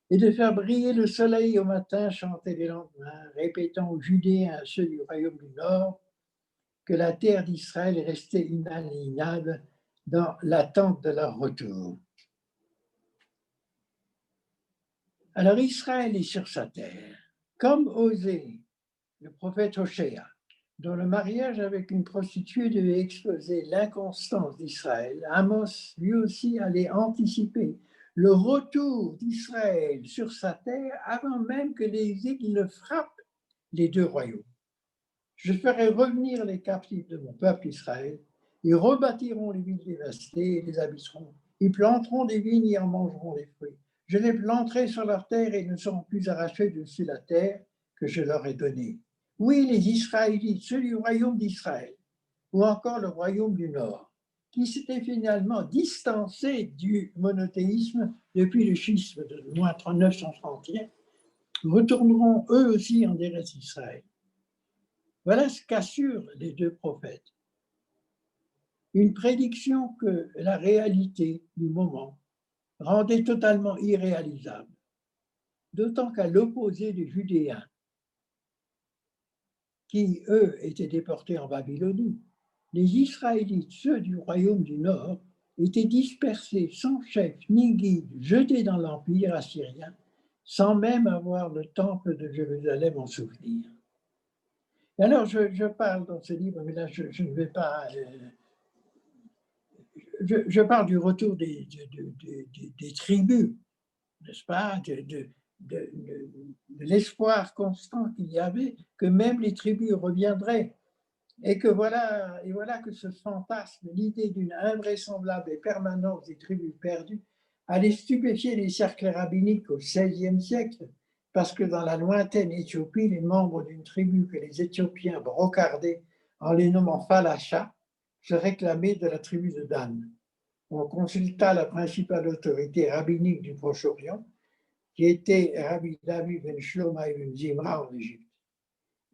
et de faire briller le soleil au matin, chanter les lendemains, répétant aux Judéens, ceux du royaume du Nord, que la terre d'Israël est restée inaliénable dans l'attente de leur retour. Alors Israël est sur sa terre, comme Osée, le prophète Hoshea, dont le mariage avec une prostituée devait exposer l'inconstance d'Israël. Amos, lui aussi, allait anticiper le retour d'Israël sur sa terre avant même que les îles ne frappent les 2 royaumes. Je ferai revenir les captifs de mon peuple Israël. Ils rebâtiront les villes dévastées et les habiteront. Ils planteront des vignes et en mangeront les fruits. Je les planterai sur leur terre et ils ne seront plus arrachés dessus la terre que je leur ai donnée. Oui, les Israélites, ceux du royaume d'Israël, ou encore le royaume du Nord, qui s'étaient finalement distancés du monothéisme depuis le schisme de moins 931, retourneront eux aussi en Eretz Israël. Voilà ce qu'assurent les 2 prophètes. Une prédiction que la réalité du moment rendait totalement irréalisable, d'autant qu'à l'opposé des Judéens, qui, eux, étaient déportés en Babylonie, les Israélites, ceux du royaume du Nord, étaient dispersés sans chef ni guide, jetés dans l'empire assyrien, sans même avoir le temple de Jérusalem en souvenir. Alors, je parle dans ce livre, mais là, je ne vais pas je parle du retour des tribus, n'est-ce pas, de l'espoir constant qu'il y avait que même les tribus reviendraient. Et voilà que ce fantasme, l'idée d'une invraisemblable et permanence des tribus perdues, allait stupéfier les cercles rabbiniques au XVIe siècle, parce que dans la lointaine Éthiopie, les membres d'une tribu que les Éthiopiens brocardaient en les nommant Falasha se réclamaient de la tribu de Dan. On consulta la principale autorité rabbinique du Proche-Orient, qui était Rabbi David ben Shlomo ben Zimra en Égypte.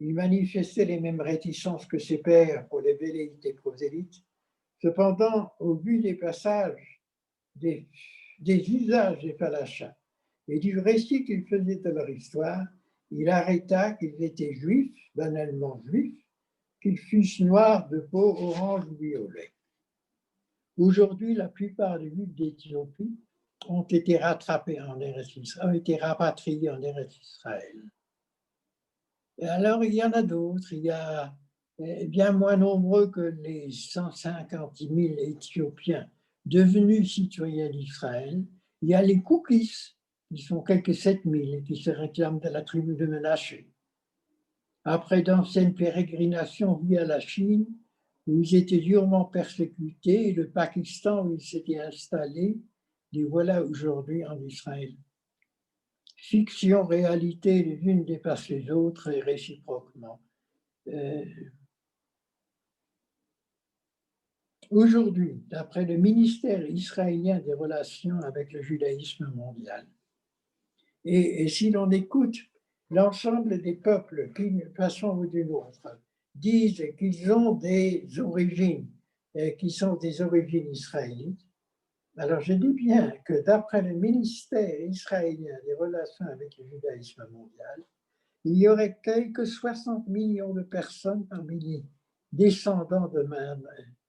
Il manifestait les mêmes réticences que ses pairs pour les velléités prosélytes. Cependant, au vu des passages, des usages des Falachas et du récit qu'ils faisaient de leur histoire, il arrêta qu'ils étaient juifs, banalement juifs, qu'ils fussent noirs de peau, orange ou violet. Aujourd'hui, la plupart des Juifs d'Éthiopie ont été rapatriés en Eretz Israël. Et alors, il y en a d'autres. Il y a bien moins nombreux que les 150 000 Éthiopiens devenus citoyens d'Israël. Il y a les Koukis, qui sont quelques 7 000, qui se réclament de la tribu de Menaché. Après d'anciennes pérégrinations via la Chine, où ils étaient durement persécutés, et le Pakistan, où ils s'étaient installés, les voilà aujourd'hui en Israël. Fiction, réalité, les unes dépassent les autres et réciproquement. Aujourd'hui, d'après le ministère israélien des Relations avec le judaïsme mondial, et si l'on écoute l'ensemble des peuples qui, d'une façon ou d'une autre, disent qu'ils ont des origines qui sont des origines israélites, alors je dis bien que d'après le ministère israélien des Relations avec le judaïsme mondial, il y aurait quelques 60 millions de personnes parmi les descendants de Maran,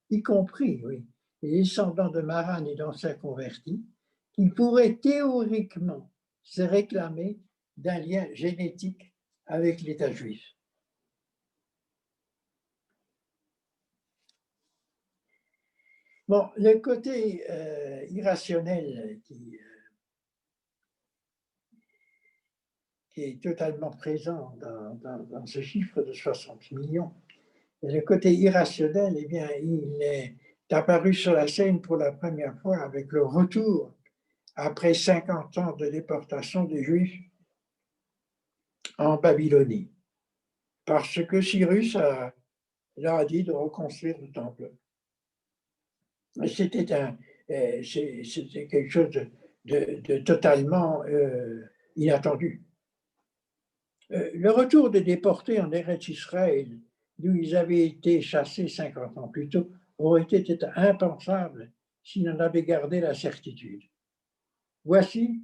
y compris, oui, les descendants de Maran et d'anciens convertis, qui pourraient théoriquement se réclamer d'un lien génétique avec l'État juif. Bon, le côté irrationnel qui est totalement présent dans ce chiffre de 60 millions, et le côté irrationnel, eh bien, il est apparu sur la scène pour la première fois avec le retour, après 50 ans de déportation des Juifs en Babylonie, parce que Cyrus leur a dit de reconstruire le temple. C'était quelque chose de totalement inattendu. Le retour des déportés en Eretz Israël, d'où ils avaient été chassés 50 ans plus tôt, aurait été impensable s'ils en avaient gardé la certitude. Voici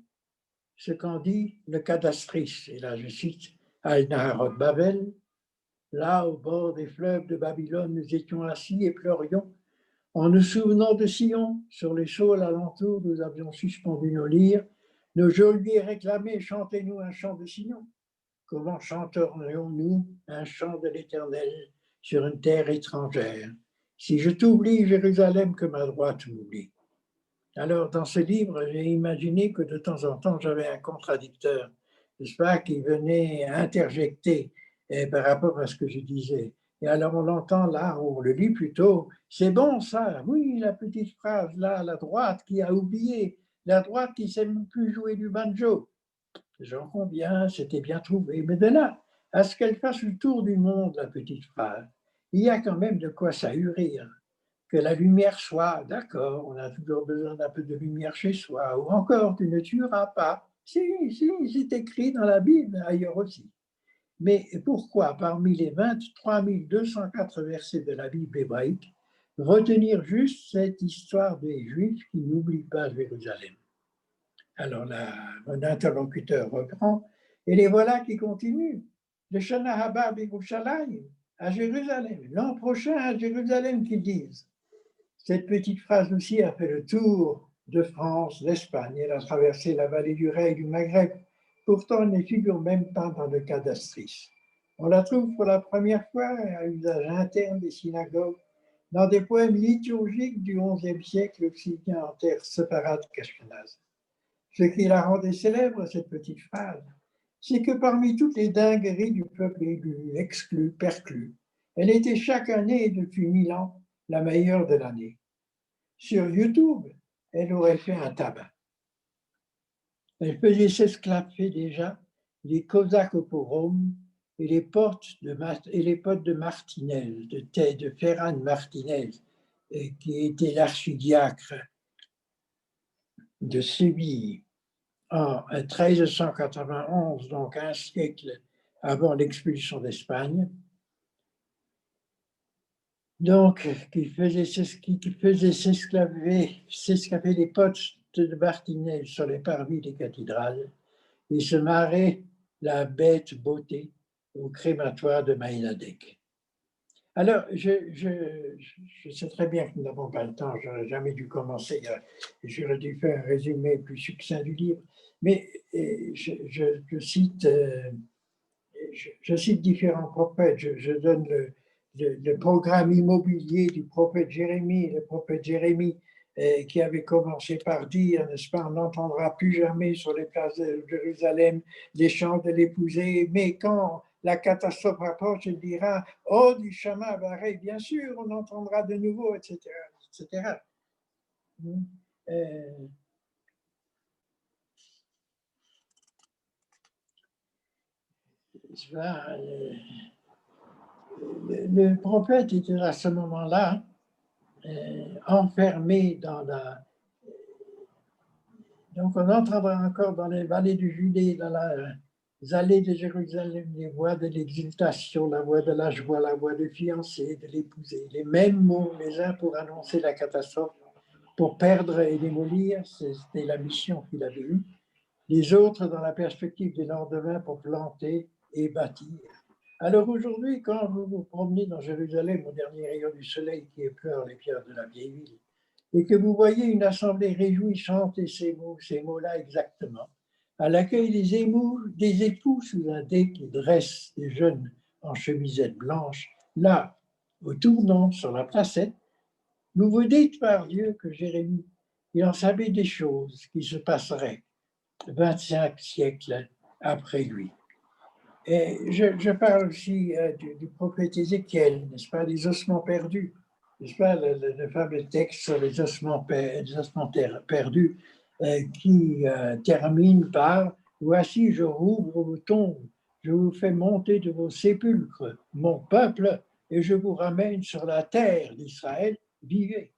ce qu'en dit le cadastrice, et là je cite Al-Naharot Babel. Là, au bord des fleuves de Babylone, nous étions assis et pleurions en nous souvenant de Sion. Sur les saules alentours, nous avions suspendu nos lyres. Nos geôliers réclamaient, chantez-nous un chant de Sion. Comment chanterions-nous un chant de l'Éternel sur une terre étrangère? Si je t'oublie, Jérusalem, que ma droite m'oublie. Alors, dans ce livre, j'ai imaginé que de temps en temps, j'avais un contradicteur, n'est-ce pas, qui venait interjecter par rapport à ce que je disais. Et alors, on l'entend là, on le lit plutôt, c'est bon ça, oui, la petite phrase là, la droite qui a oublié, la droite qui ne sait même plus jouer du banjo. J'en conviens, c'était bien trouvé, mais de là à ce qu'elle fasse le tour du monde, la petite phrase, il y a quand même de quoi s'ahurir. Que la lumière soit, d'accord, on a toujours besoin d'un peu de lumière chez soi, ou encore, tu ne tueras pas. Si, c'est écrit dans la Bible, ailleurs aussi. Mais pourquoi, parmi les 23 204 versets de la Bible hébraïque, retenir juste cette histoire des Juifs qui n'oublient pas Jérusalem? Alors là, mon interlocuteur reprend, et les voilà qui continuent. Le Shana Haba B'Yerushalayim, à Jérusalem, l'an prochain à Jérusalem, qu'ils disent. Cette petite phrase aussi a fait le tour de France, d'Espagne. Elle a traversé la vallée du Ray et du Maghreb. Pourtant, elle ne figure même pas dans le cadastrice. On la trouve pour la première fois à usage interne des synagogues, dans des poèmes liturgiques du XIe siècle, aussi bien en terre séparate qu'ashkénaze. Ce qui la rendait célèbre, cette petite phrase, c'est que parmi toutes les dingueries du peuple élu, exclu, perclus, elle était chaque année, depuis 1000 ans, la meilleure de l'année. Sur YouTube, elle aurait fait un tabac. Elle faisait s'esclaffer déjà les Cosaques au pogroms et les potes de Martinez, de Ferran Martinez, qui était l'archidiacre de Séville en 1391, donc un siècle avant l'expulsion d'Espagne. Donc, qui faisait s'esclaver les potes de Martinez sur les parvis des cathédrales et se marrer la bête beauté au crématoire de Maïladec. Alors, je sais très bien que nous n'avons pas le temps, j'aurais jamais dû commencer, j'aurais dû faire un résumé plus succinct du livre, mais je cite différents prophètes, je donne le programme immobilier du prophète Jérémie, qui avait commencé par dire, n'est-ce pas, on n'entendra plus jamais sur les places de Jérusalem les chants de l'épousée, mais quand la catastrophe approche, il dira, oh, du Shama Baré, bien sûr, on entendra de nouveau, etc. etc. Le prophète était à ce moment-là enfermé dans la... Donc on entendra encore dans les vallées du Judée, dans les allées de Jérusalem, les voix de l'exultation, la voix de la joie, la voix de fiancé, de l'épousée, les mêmes mots, les uns pour annoncer la catastrophe, pour perdre et démolir, c'était la mission qu'il avait eue, les autres dans la perspective des lendemains pour planter et bâtir. Alors aujourd'hui, quand vous vous promenez dans Jérusalem au dernier rayon du soleil qui effleure les pierres de la vieille ville, et que vous voyez une assemblée réjouissante et ces mots-là exactement, à l'accueil des époux sous un dais qui dressent des jeunes en chemisette blanche, là, au tournant sur la placette, vous vous dites par Dieu que Jérémie, il en savait des choses qui se passeraient 25 siècles après lui. Et je parle aussi du prophète Ézéchiel, n'est-ce pas, les ossements perdus, n'est-ce pas, le fameux texte sur les ossements perdus qui termine par « Voici, je rouvre vos tombes, je vous fais monter de vos sépulcres, mon peuple, et je vous ramène sur la terre d'Israël, vivez. »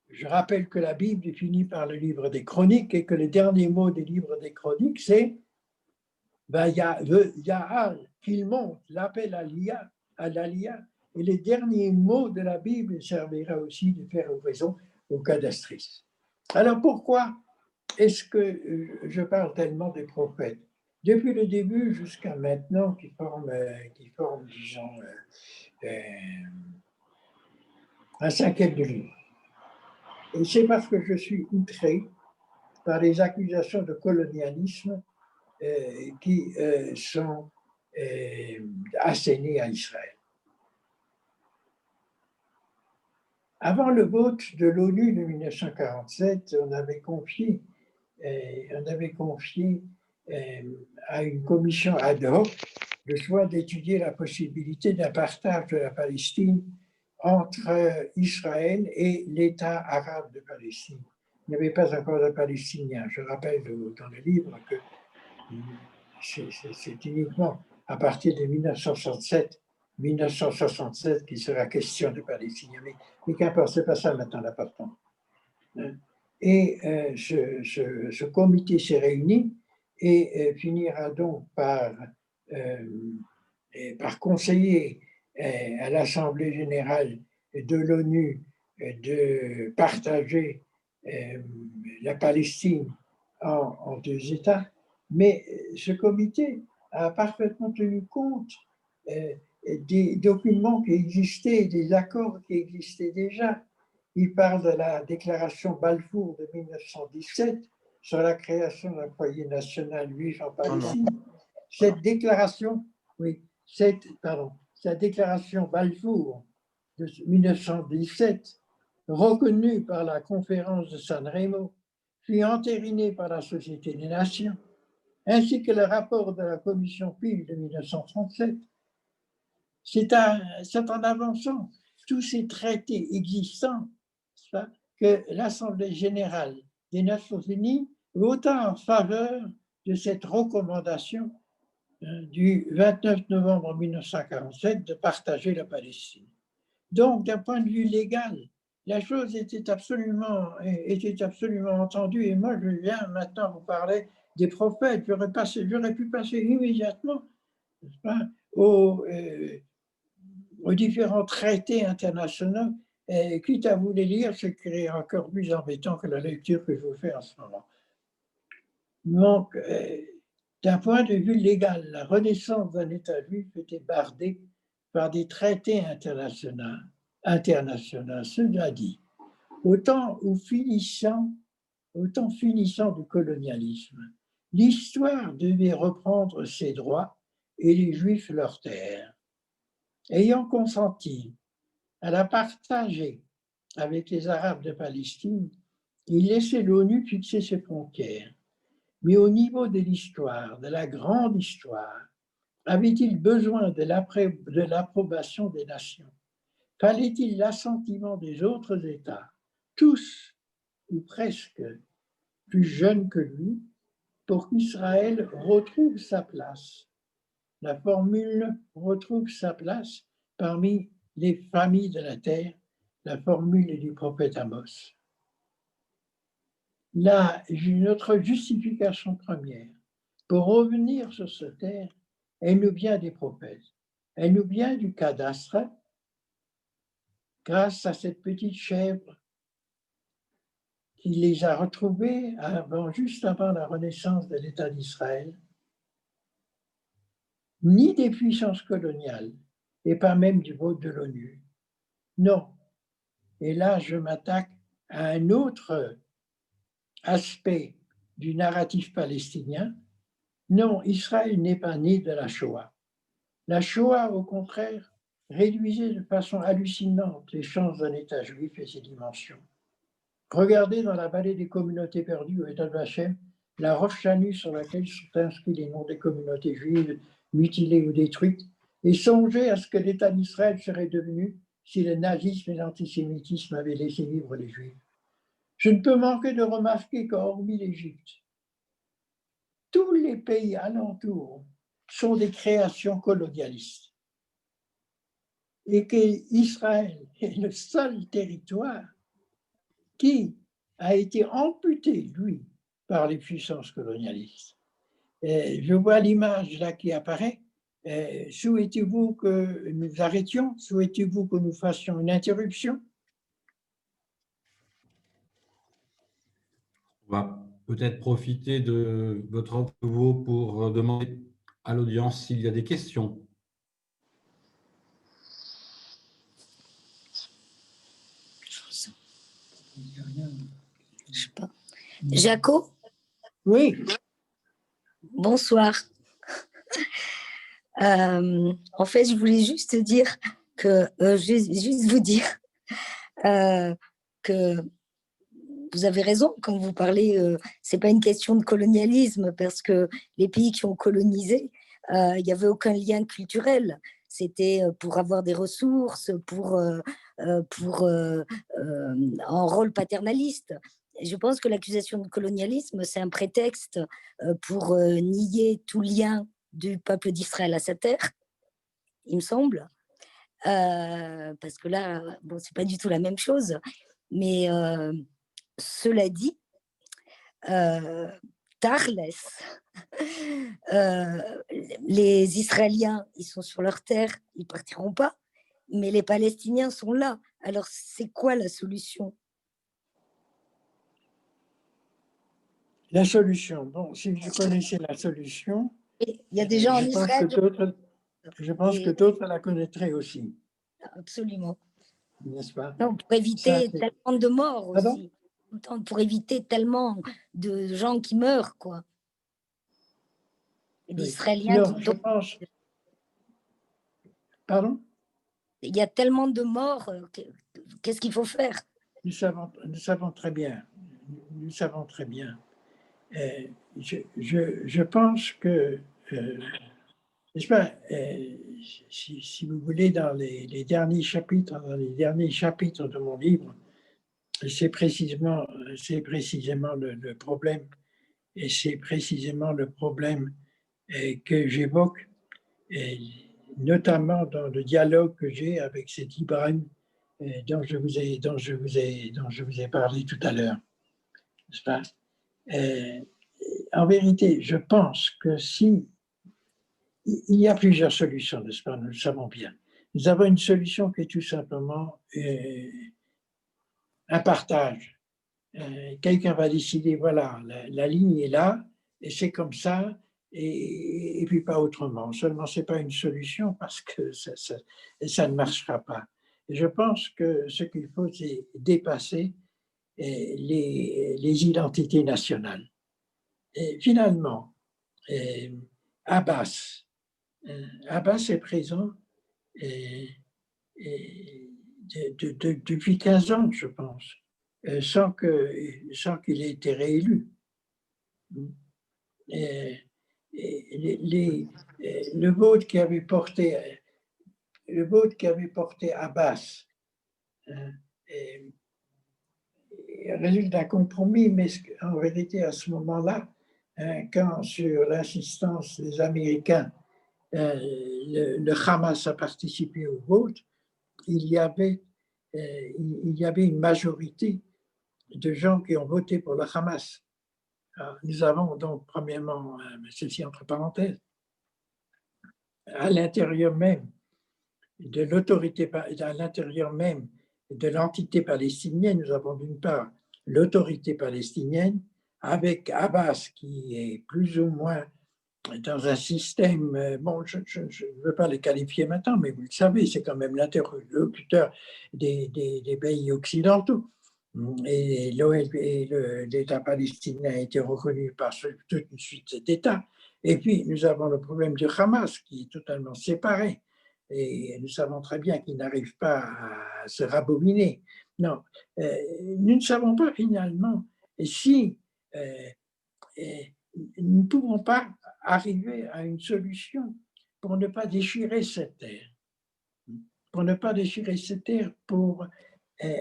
Je rappelle que la Bible est finie par le livre des Chroniques et que le dernier mot des livres des Chroniques, c'est Ya'al, qu'il monte, l'appel à l'Alia. Et les derniers mots de la Bible servira aussi de faire raison au cadastrice. Alors pourquoi est-ce que je parle tellement des prophètes? Depuis le début jusqu'à maintenant, qui forment disons, un cinquième de livre. Et c'est parce que je suis outré par les accusations de colonialisme qui sont assénées à Israël. Avant le vote de l'ONU de 1947, on avait confié à une commission ad hoc le soin d'étudier la possibilité d'un partage de la Palestine entre Israël et l'État arabe de Palestine. Il n'y avait pas encore de Palestiniens. Je rappelle dans le livre que c'est uniquement à partir de 1967 qu'il sera question de Palestiniens. Mais qu'importe, ce n'est pas ça maintenant l'important. Et ce comité s'est réuni et finira donc par conseiller à l'Assemblée générale de l'ONU de partager la Palestine en deux États. Mais ce comité a parfaitement tenu compte des documents qui existaient, des accords qui existaient déjà. Il parle de la déclaration Balfour de 1917 sur la création d'un foyer national juif en Palestine. Cette déclaration Balfour de 1917, reconnu par la conférence de San Remo, puis entériné par la Société des Nations, ainsi que le rapport de la commission Peel de 1937, c'est en avançant tous ces traités existants que l'Assemblée générale des Nations unies vota en faveur de cette recommandation du 29 novembre 1947 de partager la Palestine. Donc, d'un point de vue légal, la chose était absolument entendue. Et moi, je viens maintenant vous parler des prophètes. J'aurais pu passer immédiatement, n'est-ce pas, aux différents traités internationaux. Et quitte à vous les lire, ce qui est encore plus embêtant que la lecture que je vous fais en ce moment. Donc, d'un point de vue légal, la renaissance d'un État juif était bardée par des traités internationaux. Cela dit, autant finissant du colonialisme, l'histoire devait reprendre ses droits et les Juifs leurs terres. Ayant consenti à la partager avec les Arabes de Palestine, il laissait l'ONU fixer ses frontières. Mais au niveau de l'histoire, de la grande histoire, avait-il besoin de l'approbation des nations? Fallait-il l'assentiment des autres États, tous ou presque plus jeunes que lui, pour qu'Israël retrouve sa place? La formule « retrouve sa place » parmi les familles de la terre, la formule du prophète Amos. Là, notre justification première, pour revenir sur cette terre, elle nous vient des prophètes. Elle nous vient du cadastre, grâce à cette petite chèvre qui les a retrouvés juste avant la renaissance de l'État d'Israël, ni des puissances coloniales, et pas même du vote de l'ONU. Non. Et là, je m'attaque à un autre aspect du narratif palestinien. Non, Israël n'est pas né de la Shoah. La Shoah, au contraire, réduisait de façon hallucinante les chances d'un État juif et ses dimensions. Regardez dans la vallée des communautés perdues au État de Hachem, la roche Chanus sur laquelle sont inscrits les noms des communautés juives mutilées ou détruites, et songez à ce que l'État d'Israël serait devenu si le nazisme et l'antisémitisme avaient laissé vivre les Juifs. Je ne peux manquer de remarquer qu'hormis l'Égypte, tous les pays alentours sont des créations colonialistes et qu'Israël est le seul territoire qui a été amputé, lui, par les puissances colonialistes. Et je vois l'image là qui apparaît. Souhaitez-vous que nous arrêtions? Souhaitez-vous que nous fassions une interruption? On va peut-être profiter de votre renouveau pour demander à l'audience s'il y a des questions. Je sais pas. Jaco? Oui. Bonsoir. En fait, je voulais juste dire que, juste vous dire que vous avez raison quand vous parlez, c'est pas une question de colonialisme parce que les pays qui ont colonisé, il n'y avait aucun lien culturel. C'était pour avoir des ressources, en rôle paternaliste. Et je pense que l'accusation de colonialisme, c'est un prétexte pour nier tout lien du peuple d'Israël à sa terre, il me semble. Parce que là, bon, c'est pas du tout la même chose. Mais cela dit, Tarles, les Israéliens, ils sont sur leur terre, ils partiront pas, mais les Palestiniens sont là. Alors, c'est quoi la solution? La solution, bon, si vous connaissez la solution, il y a des gens en Israël. Je pense que d'autres la connaîtraient aussi. Absolument. N'est-ce pas? Non, pour éviter tellement de morts aussi. Pour éviter tellement de gens qui meurent, quoi. Et d'Israéliens qui... Je pense... Pardon? Il y a tellement de morts, qu'est-ce qu'il faut faire? Nous savons très bien. Nous savons très bien. Je pense que, n'est-ce pas, si vous voulez, dans les derniers chapitres de mon livre, c'est précisément le problème, et c'est précisément le problème que j'évoque, notamment dans le dialogue que j'ai avec cet Ibrahim dont je vous ai parlé tout à l'heure, n'est-ce pas? En vérité, je pense que si il y a plusieurs solutions, n'est-ce pas? Nous le savons bien. Nous avons une solution qui est tout simplement un partage. Quelqu'un va décider, voilà, la ligne est là, et c'est comme ça, et puis pas autrement. Seulement, ce n'est pas une solution parce que ça ne marchera pas. Et je pense que ce qu'il faut, c'est dépasser les identités nationales. Et finalement, Abbas est présent depuis 15 ans, je pense, sans qu'il ait été réélu. Le vote qui avait porté Abbas résulte d'un compromis, mais en vérité, à ce moment-là, quand sur l'insistance des Américains, le Hamas a participé au vote, il y avait une majorité de gens qui ont voté pour le Hamas. Alors, nous avons donc, premièrement, ceci entre parenthèses, à l'intérieur même de l'autorité, à l'intérieur même de l'entité palestinienne, nous avons d'une part l'autorité palestinienne avec Abbas qui est plus ou moins dans un système, bon, je ne veux pas le qualifier maintenant, mais vous le savez, c'est quand même l'interlocuteur des pays occidentaux. Et l'État palestinien a été reconnu par toute une suite d'États. Et puis, nous avons le problème du Hamas qui est totalement séparé. Et nous savons très bien qu'il n'arrive pas à se rabobiner. Non, nous ne savons pas finalement si nous ne pouvons pas arriver à une solution pour ne pas déchirer cette terre. Pour ne pas déchirer cette terre, pour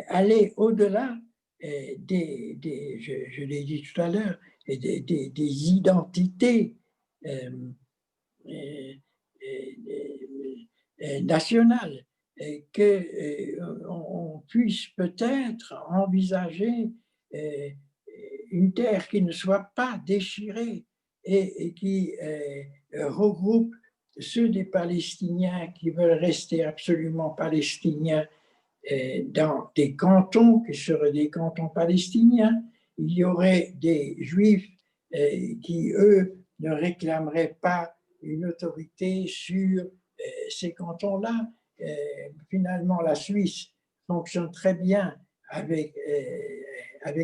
aller au-delà je l'ai dit tout à l'heure, des identités nationales, qu'on puisse peut-être envisager une terre qui ne soit pas déchirée et qui regroupe ceux des Palestiniens qui veulent rester absolument palestiniens dans des cantons qui seraient des cantons palestiniens. Il y aurait des Juifs qui, eux, ne réclameraient pas une autorité sur ces cantons-là. Finalement, la Suisse fonctionne très bien avec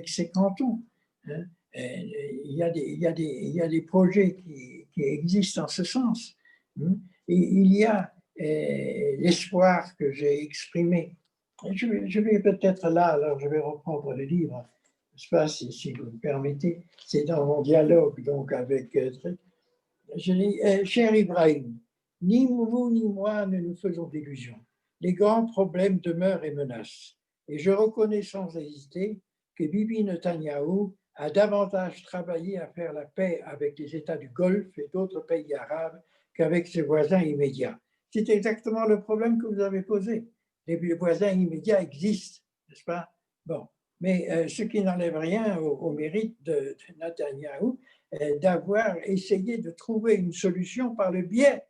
ces cantons. Hein. Il y a des projets qui existent en ce sens. Et il y a l'espoir que j'ai exprimé. Je vais peut-être là, alors je vais reprendre le livre, je ne sais pas si vous me permettez, c'est dans mon dialogue donc avec je dis, cher Ibrahim, ni vous ni moi ne nous faisons d'illusions. Les grands problèmes demeurent et menacent. Et je reconnais sans hésiter que Bibi Netanyahou a davantage travaillé à faire la paix avec les États du Golfe et d'autres pays arabes qu'avec ses voisins immédiats. C'est exactement le problème que vous avez posé. Les voisins immédiats existent, n'est-ce pas? Bon, mais ce qui n'enlève rien au mérite de Netanyahou d'avoir essayé de trouver une solution par le biais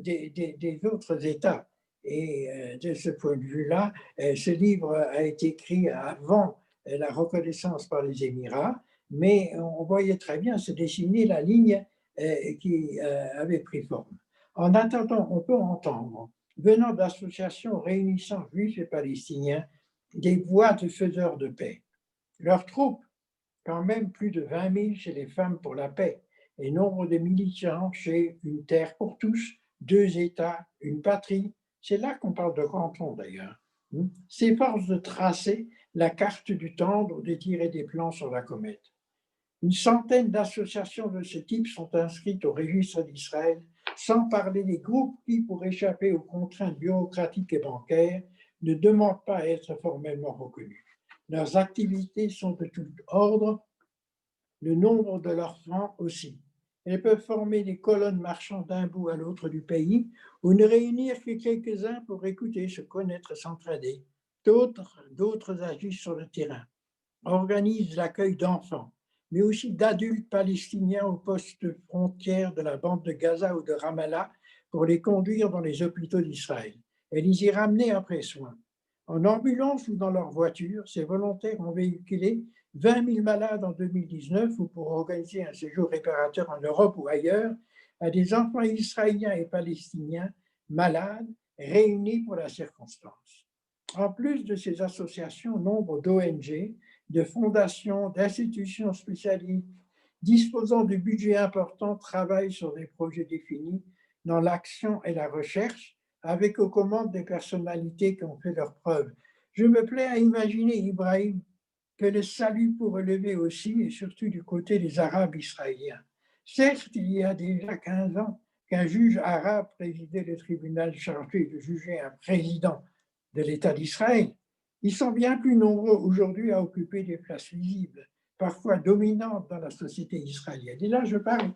des autres États. Et de ce point de vue-là, ce livre a été écrit avant la reconnaissance par les Émirats, mais on voyait très bien se dessiner la ligne qui avait pris forme. En attendant, on peut entendre, venant d'associations réunissant Juifs et Palestiniens, des voix de faiseurs de paix. Leurs troupes, quand même plus de 20 000 chez les Femmes pour la paix, et nombre de militants chez Une terre pour tous, deux États, une patrie, c'est là qu'on parle de canton d'ailleurs, s'efforce de tracer la carte du tendre ou de tirer des plans sur la comète. Une centaine d'associations de ce type sont inscrites au registre d'Israël, sans parler des groupes qui, pour échapper aux contraintes bureaucratiques et bancaires, ne demandent pas à être formellement reconnus. Leurs activités sont de tout ordre, le nombre de leurs francs aussi. Elles peuvent former des colonnes marchant d'un bout à l'autre du pays ou ne réunir que quelques-uns pour écouter, se connaître, s'entraider. D'autres agissent sur le terrain, organisent l'accueil d'enfants, mais aussi d'adultes palestiniens au poste de frontière de la bande de Gaza ou de Ramallah pour les conduire dans les hôpitaux d'Israël et les y ramener après soin. En ambulance ou dans leur voiture, ces volontaires ont véhiculé 20 000 malades en 2019 ou pour organiser un séjour réparateur en Europe ou ailleurs à des enfants israéliens et palestiniens malades réunis pour la circonstance. En plus de ces associations, nombre d'ONG, de fondations, d'institutions spécialisées disposant de budgets importants travaillent sur des projets définis dans l'action et la recherche, avec aux commandes des personnalités qui ont fait leurs preuves. Je me plais à imaginer, Ibrahim, que le salut pourrait lever aussi, et surtout du côté des Arabes israéliens. Certes, il y a déjà 15 ans qu'un juge arabe présidait le tribunal chargé de juger un président de l'État d'Israël. Ils sont bien plus nombreux aujourd'hui à occuper des places visibles, parfois dominantes dans la société israélienne. Et là, je parle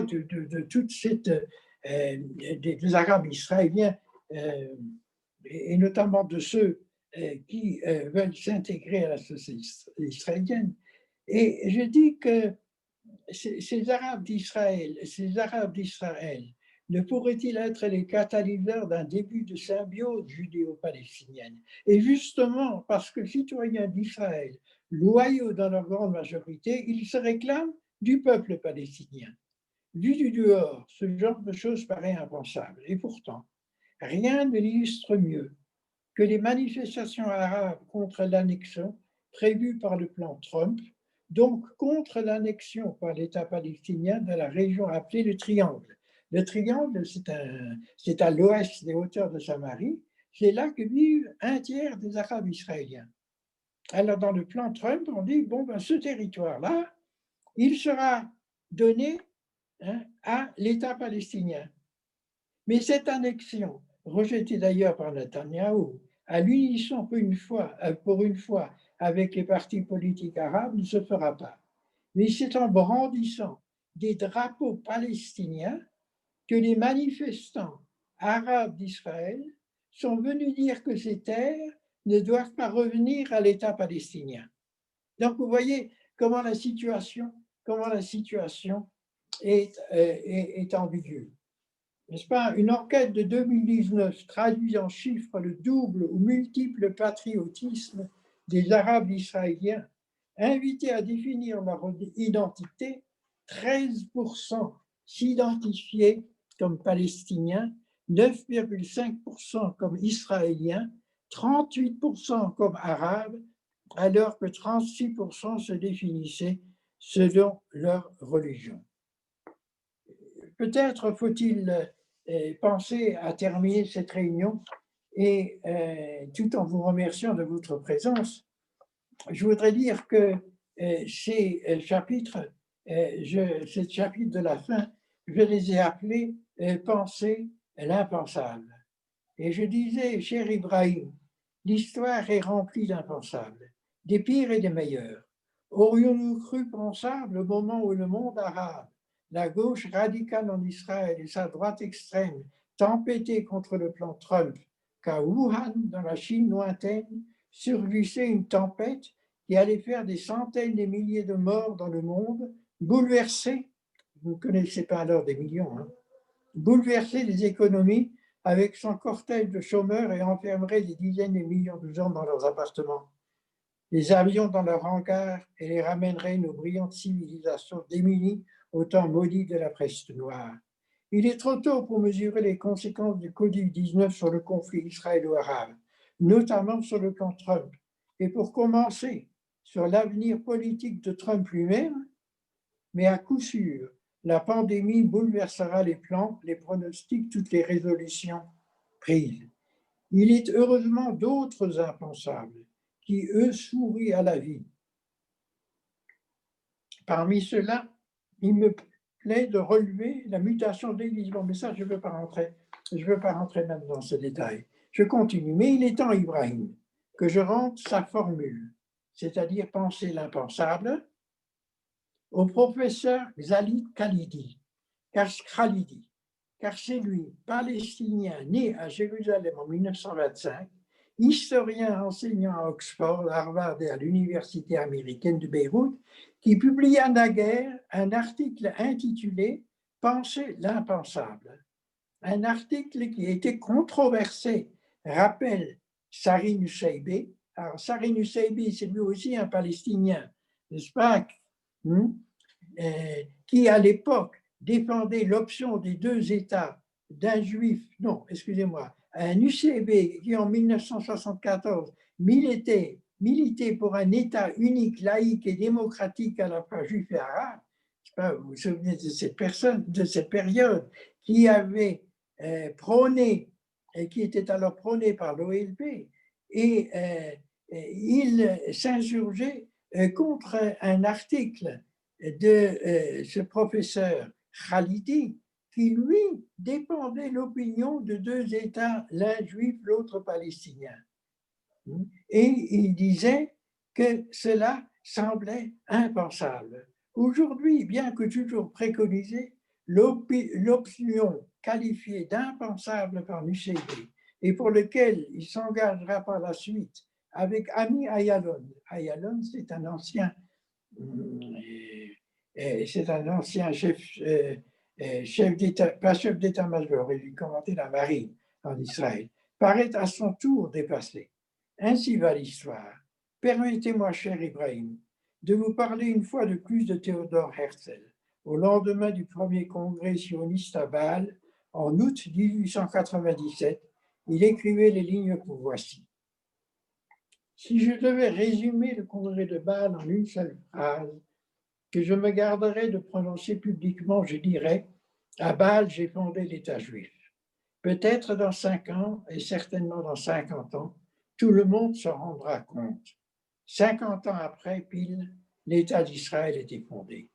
de toute cette des Arabes israéliens et notamment de ceux qui veulent s'intégrer à la société israélienne. Et je dis que ces Arabes d'Israël ne pourraient-ils être les catalyseurs d'un début de symbiose judéo-palestinienne? Et justement, parce que citoyens d'Israël, loyaux dans leur grande majorité, ils se réclament du peuple palestinien. Vu du dehors, ce genre de choses paraît impensable. Et pourtant, rien ne l'illustre mieux que les manifestations arabes contre l'annexion prévues par le plan Trump, donc contre l'annexion par l'État palestinien de la région appelée le Triangle. Le Triangle, c'est à l'ouest des hauteurs de Samarie, c'est là que vivent un tiers des Arabes israéliens. Alors dans le plan Trump, on dit, bon, ben, ce territoire-là, il sera donné à l'État palestinien. Mais cette annexion, rejetée d'ailleurs par Netanyahou, à l'unisson pour une fois avec les partis politiques arabes, ne se fera pas. Mais c'est en brandissant des drapeaux palestiniens que les manifestants arabes d'Israël sont venus dire que ces terres ne doivent pas revenir à l'État palestinien. Donc vous voyez comment la situation est ambiguë. N'est-ce pas? Une enquête de 2019 traduit en chiffres le double ou multiple patriotisme des Arabes israéliens. Invités à définir leur identité, 13% s'identifiaient comme Palestiniens, 9,5% comme Israéliens, 38% comme Arabes, alors que 36% se définissaient selon leur religion. Peut-être faut-il penser à terminer cette réunion et tout en vous remerciant de votre présence, je voudrais dire que ces chapitres de la fin, je les ai appelés « Penser l'impensable ». Et je disais, cher Ibrahim, l'histoire est remplie d'impensables, des pires et des meilleurs. Aurions-nous cru pensable au moment où le monde arabe, la gauche radicale en Israël et sa droite extrême tempêtaient contre le plan Trump, qu'à Wuhan, dans la Chine lointaine, surgissait une tempête qui allait faire des centaines de milliers de morts dans le monde, bouleverser, vous ne connaissez pas alors des millions, bouleverser les économies avec son cortège de chômeurs et enfermerait des dizaines de millions de gens dans leurs appartements. Les avions dans leurs hangars et les ramèneraient nos brillantes civilisations démunies au temps maudit de la peste noire. Il est trop tôt pour mesurer les conséquences du Covid-19 sur le conflit israélo-arabe, notamment sur le camp Trump, et pour commencer, sur l'avenir politique de Trump lui-même, mais à coup sûr, la pandémie bouleversera les plans, les pronostics, toutes les résolutions prise. Il est heureusement d'autres impensables qui, eux, sourient à la vie. Parmi ceux-là, il me plaît de relever la mutation d'église. Bon, mais ça, je ne veux pas rentrer même dans ce détail. Je continue. Mais il est temps, Ibrahim, que je rende sa formule, c'est-à-dire penser l'impensable, au professeur Khalid Khalidi, car c'est lui, palestinien, né à Jérusalem en 1925, historien enseignant à Oxford, Harvard et à l'Université américaine de Beyrouth, qui publia naguère un article intitulé « Penser l'impensable ». Un article qui a été controversé, rappelle Sari Nusseibeh. Alors, Sari Nusseibeh, c'est lui aussi un Palestinien, n'est-ce pas, qui à l'époque défendait l'option des deux États d'un juif, non, excusez-moi, un UCB qui en 1974 militait pour un État unique, laïque et démocratique à la fois juif et arabe. Je sais pas, vous vous souvenez de cette période, qui avait prôné, et qui était alors prôné par l'OLP, et il s'insurgeait contre un article de ce professeur Khalidi, qui lui dépendait l'opinion de deux États, l'un juif, l'autre palestinien. Et il disait que cela semblait impensable. Aujourd'hui, bien que toujours préconisé, l'option qualifiée d'impensable par Nusseibeh et pour lequel il s'engagera par la suite avec Ami Ayalon. Ayalon, c'est un ancien chef d'État, pas chef d'état-major, il commandait la marine en Israël, paraît à son tour dépassé. Ainsi va l'histoire. Permettez-moi, cher Ibrahim, de vous parler une fois de plus de Théodore Herzl. Au lendemain du premier congrès sioniste à Bâle, en août 1897, il écrivait les lignes que voici. Si je devais résumer le congrès de Bâle en une seule phrase, que je me garderais de prononcer publiquement, je dirais, à Bâle, j'ai fondé l'État juif. Peut-être dans 5 ans, et certainement dans 50 ans, tout le monde se rendra compte. 50 ans après, pile, l'État d'Israël était fondé.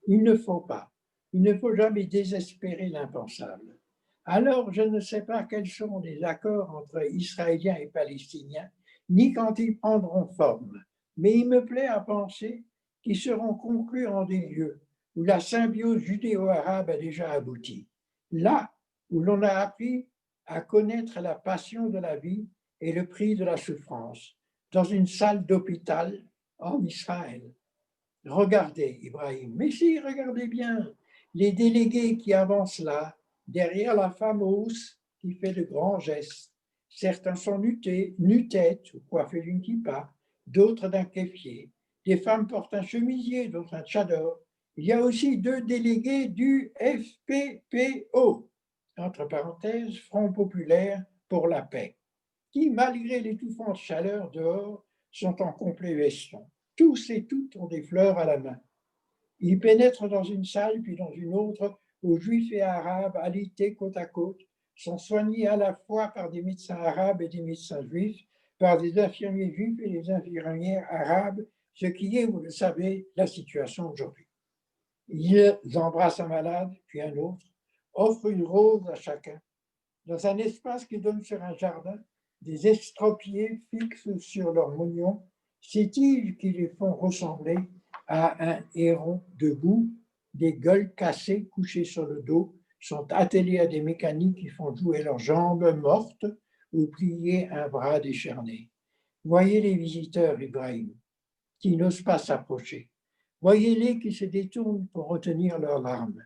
Il ne faut jamais désespérer l'impensable. Alors, je ne sais pas quels sont les accords entre Israéliens et Palestiniens, ni quand ils prendront forme, mais il me plaît à penser qu'ils seront conclus en des lieux où la symbiose judéo-arabe a déjà abouti. Là où l'on a appris à connaître la passion de la vie et le prix de la souffrance, dans une salle d'hôpital en Israël. Regardez, Ibrahim, mais si, regardez bien, les délégués qui avancent là, derrière la femme hausse qui fait de grands gestes. Certains sont nu-tête ou coiffés d'une kippa, d'autres d'un kéfier. Des femmes portent un chemisier, d'autres un tchador. Il y a aussi 2 délégués du FPPO, entre parenthèses, Front populaire pour la paix, qui, malgré l'étouffante chaleur dehors, sont en complet veston. Tous et toutes ont des fleurs à la main. Ils pénètrent dans une salle, puis dans une autre, où juifs et arabes, alités côte à côte, sont soignés à la fois par des médecins arabes et des médecins juifs, par des infirmiers juifs et des infirmières arabes, ce qui est, vous le savez, la situation aujourd'hui. Ils embrassent un malade, puis un autre, offrent une rose à chacun. Dans un espace qui donne sur un jardin, des estropiés fixent sur leurs mognons ces tiges qui les font ressembler à un héron debout. Des gueules cassées, couchées sur le dos, sont attelées à des mécaniques qui font jouer leurs jambes mortes ou plier un bras décharné. Voyez les visiteurs, Ibrahim, qui n'osent pas s'approcher. Voyez-les qui se détournent pour retenir leurs larmes.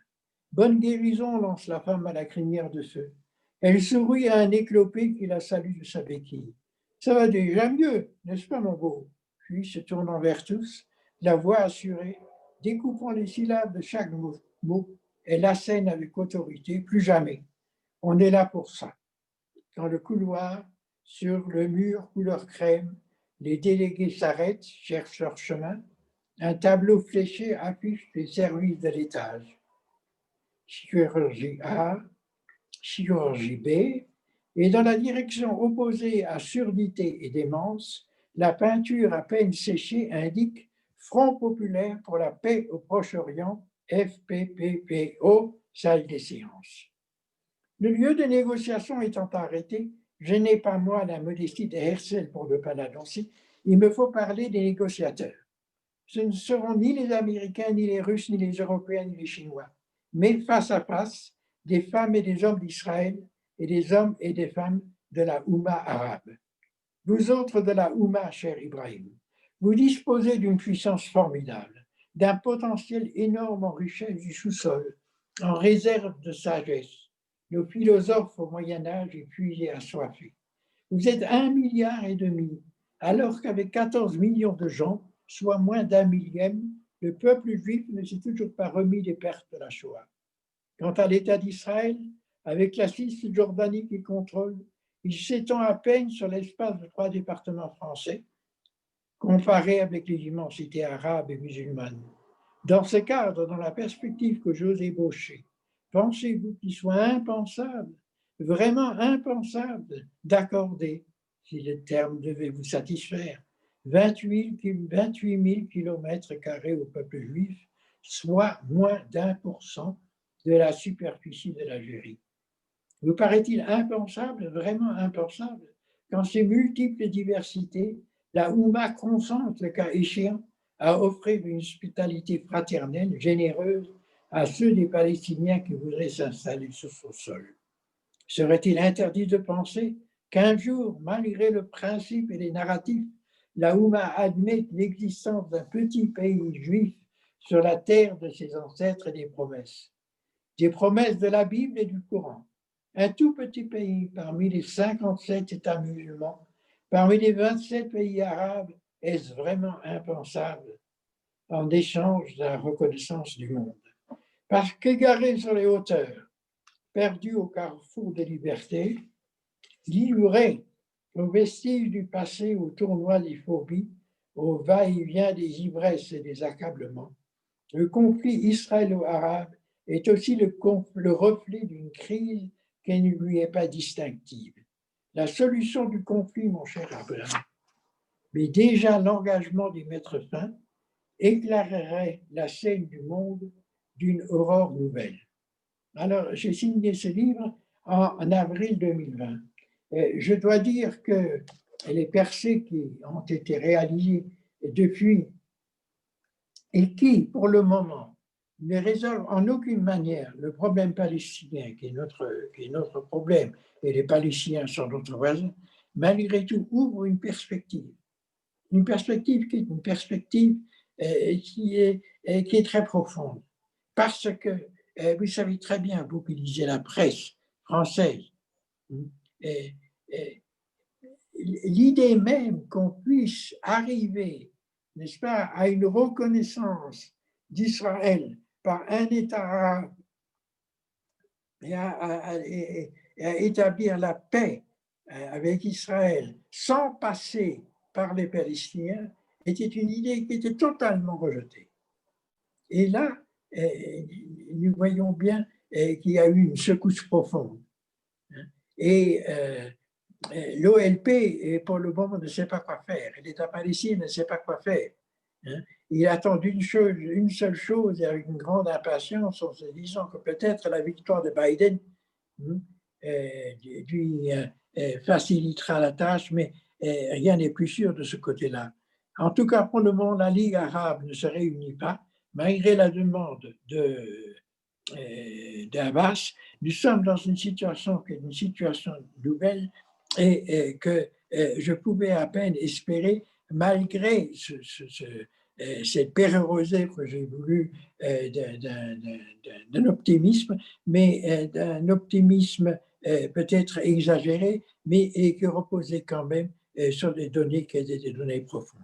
Bonne guérison, lance la femme à la crinière de feu. Elle sourit à un éclopé qui la salue de sa béquille. Ça va déjà mieux, n'est-ce pas, mon beau? Puis, se tournant vers tous, la voix assurée, découpant les syllabes de chaque mot, elle assène avec autorité, plus jamais. On est là pour ça. Dans le couloir, sur le mur couleur crème, les délégués s'arrêtent, cherchent leur chemin. Un tableau fléché affiche les services de l'étage. Chirurgie A, chirurgie B, Et dans la direction opposée à surdité et démence, la peinture à peine séchée indique Front populaire pour la paix au Proche-Orient, FPPPO, salle des séances. Le lieu de négociation étant arrêté, je n'ai pas moi la modestie de Herzl pour ne pas l'annoncer, il me faut parler des négociateurs. Ce ne seront ni les Américains, ni les Russes, ni les Européens, ni les Chinois, mais face à face, des femmes et des hommes d'Israël et des hommes et des femmes de la Oumma arabe. Vous autres de la Oumma, cher Ibrahim, vous disposez d'une puissance formidable, d'un potentiel énorme en richesse du sous-sol, en réserve de sagesse. Nos philosophes au Moyen-Âge épuisés assoiffés. Vous êtes 1,5 milliard, alors qu'avec 14 millions de gens, soit moins d'1 millième, le peuple juif ne s'est toujours pas remis des pertes de la Shoah. Quant à l'État d'Israël, avec la Cisjordanie qui contrôle, il s'étend à peine sur l'espace de 3 départements français, comparé avec les immensités arabes et musulmanes. Dans ce cadre, dans la perspective que j'ose ébaucher, pensez-vous qu'il soit impensable, vraiment impensable, d'accorder, si le terme devait vous satisfaire, 28 000 km² au peuple juif, soit moins d'1% de la superficie de l'Algérie? Vous paraît-il impensable, vraiment impensable, qu'en ces multiples diversités, la Oumma consente, le cas échéant, à offrir une hospitalité fraternelle, généreuse, à ceux des Palestiniens qui voudraient s'installer sur son sol? Serait-il interdit de penser qu'un jour, malgré le principe et les narratifs, la Oumma admette l'existence d'un petit pays juif sur la terre de ses ancêtres et des promesses de la Bible et du Coran? Un tout petit pays parmi les 57 États musulmans, parmi les 27 pays arabes, est-ce vraiment impensable en échange de la reconnaissance du monde? Parce qu'égaré sur les hauteurs, perdu au carrefour des libertés, livré aux vestiges du passé, au tournoi des phobies, au va-et-vient des ivresses et des accablements, le conflit israélo-arabe est aussi le reflet d'une crise qui ne lui est pas distinctive. La solution du conflit, mon cher Abraham, mais déjà l'engagement d'y mettre fin, éclairerait la scène du monde d'une aurore nouvelle. Alors, j'ai signé ce livre en avril 2020. Je dois dire que les percées qui ont été réalisées depuis et qui, pour le moment, ne résolvent en aucune manière le problème palestinien, qui est notre problème, et les Palestiniens sont notre voisins, malgré tout ouvrent une perspective qui est une perspective qui est très profonde. Parce que, vous savez très bien, vous qui lisez la presse française, l'idée même qu'on puisse arriver, n'est-ce pas, à une reconnaissance d'Israël par un État arabe et à établir la paix avec Israël sans passer par les Palestiniens était une idée qui était totalement rejetée. Et là, nous voyons bien qu'il y a eu une secousse profonde. Et l'OLP, pour le moment, ne sait pas quoi faire. L'État palestinien ne sait pas quoi faire. Il attend une seule chose et avec une grande impatience en se disant que peut-être la victoire de Biden lui facilitera la tâche, mais rien n'est plus sûr de ce côté-là. En tout cas, pour le moment, la Ligue arabe ne se réunit pas, malgré la demande d'Abbas. Nous sommes dans une situation qui est une situation nouvelle et que je pouvais à peine espérer, malgré cette pérérosée que j'ai voulu d'un optimisme, mais d'un optimisme peut-être exagéré, mais qui reposait quand même sur des données qui étaient des données profondes.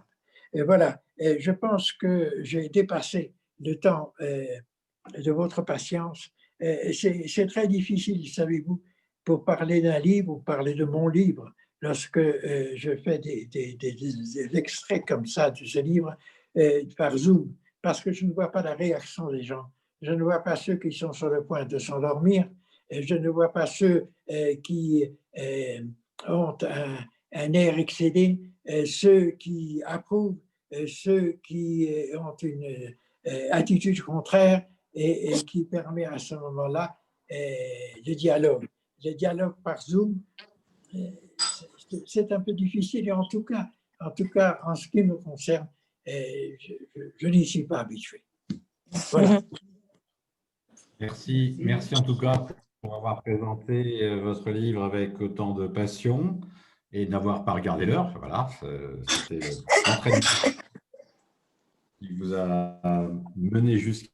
Et voilà, je pense que j'ai dépassé le temps de votre patience. C'est très difficile, savez-vous, pour parler d'un livre ou parler de mon livre, lorsque je fais des extraits comme ça de ce livre par Zoom, parce que je ne vois pas la réaction des gens. Je ne vois pas ceux qui sont sur le point de s'endormir. Je ne vois pas ceux qui ont un air excédé, ceux qui approuvent, ceux qui ont une attitude contraire et qui permet à ce moment-là le dialogue. Le dialogue par Zoom, c'est un peu difficile et en tout cas, en ce qui me concerne, je n'y suis pas habitué. Voilà. Merci en tout cas pour avoir présenté votre livre avec autant de passion et n'avoir pas regardé l'heure. Voilà, c'était l'entraînement qui vous a mené jusqu'à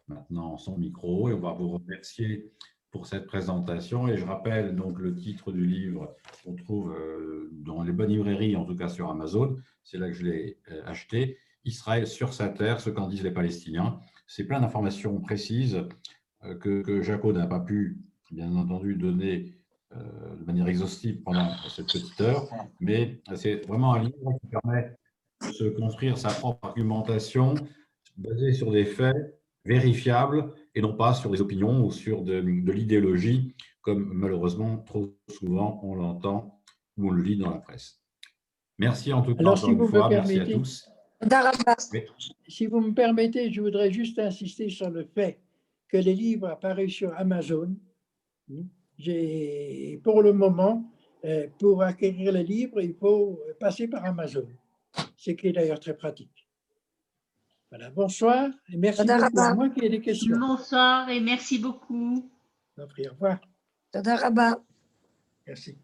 maintenant son micro et on va vous remercier pour cette présentation. Et je rappelle donc le titre du livre qu'on trouve dans les bonnes librairies, en tout cas sur Amazon. C'est là que je l'ai acheté. Israël sur sa terre, ce qu'en disent les Palestiniens. C'est plein d'informations précises que Jaco n'a pas pu, bien entendu, donner de manière exhaustive pendant cette petite heure, mais c'est vraiment un livre qui permet de se construire sa propre argumentation basée sur des faits vérifiables et non pas sur des opinions ou sur de l'idéologie, comme malheureusement trop souvent on l'entend ou on le lit dans la presse. Merci en tout cas encore une fois, merci à tous. Si vous me permettez, je voudrais juste insister sur le fait que les livres apparus sur Amazon, pour le moment, pour acquérir les livres, il faut passer par Amazon, ce qui est d'ailleurs très pratique. Voilà, bonsoir et merci beaucoup. À moi qui ai des questions. Bonsoir et merci beaucoup. Au revoir. Toda Rabba. Merci.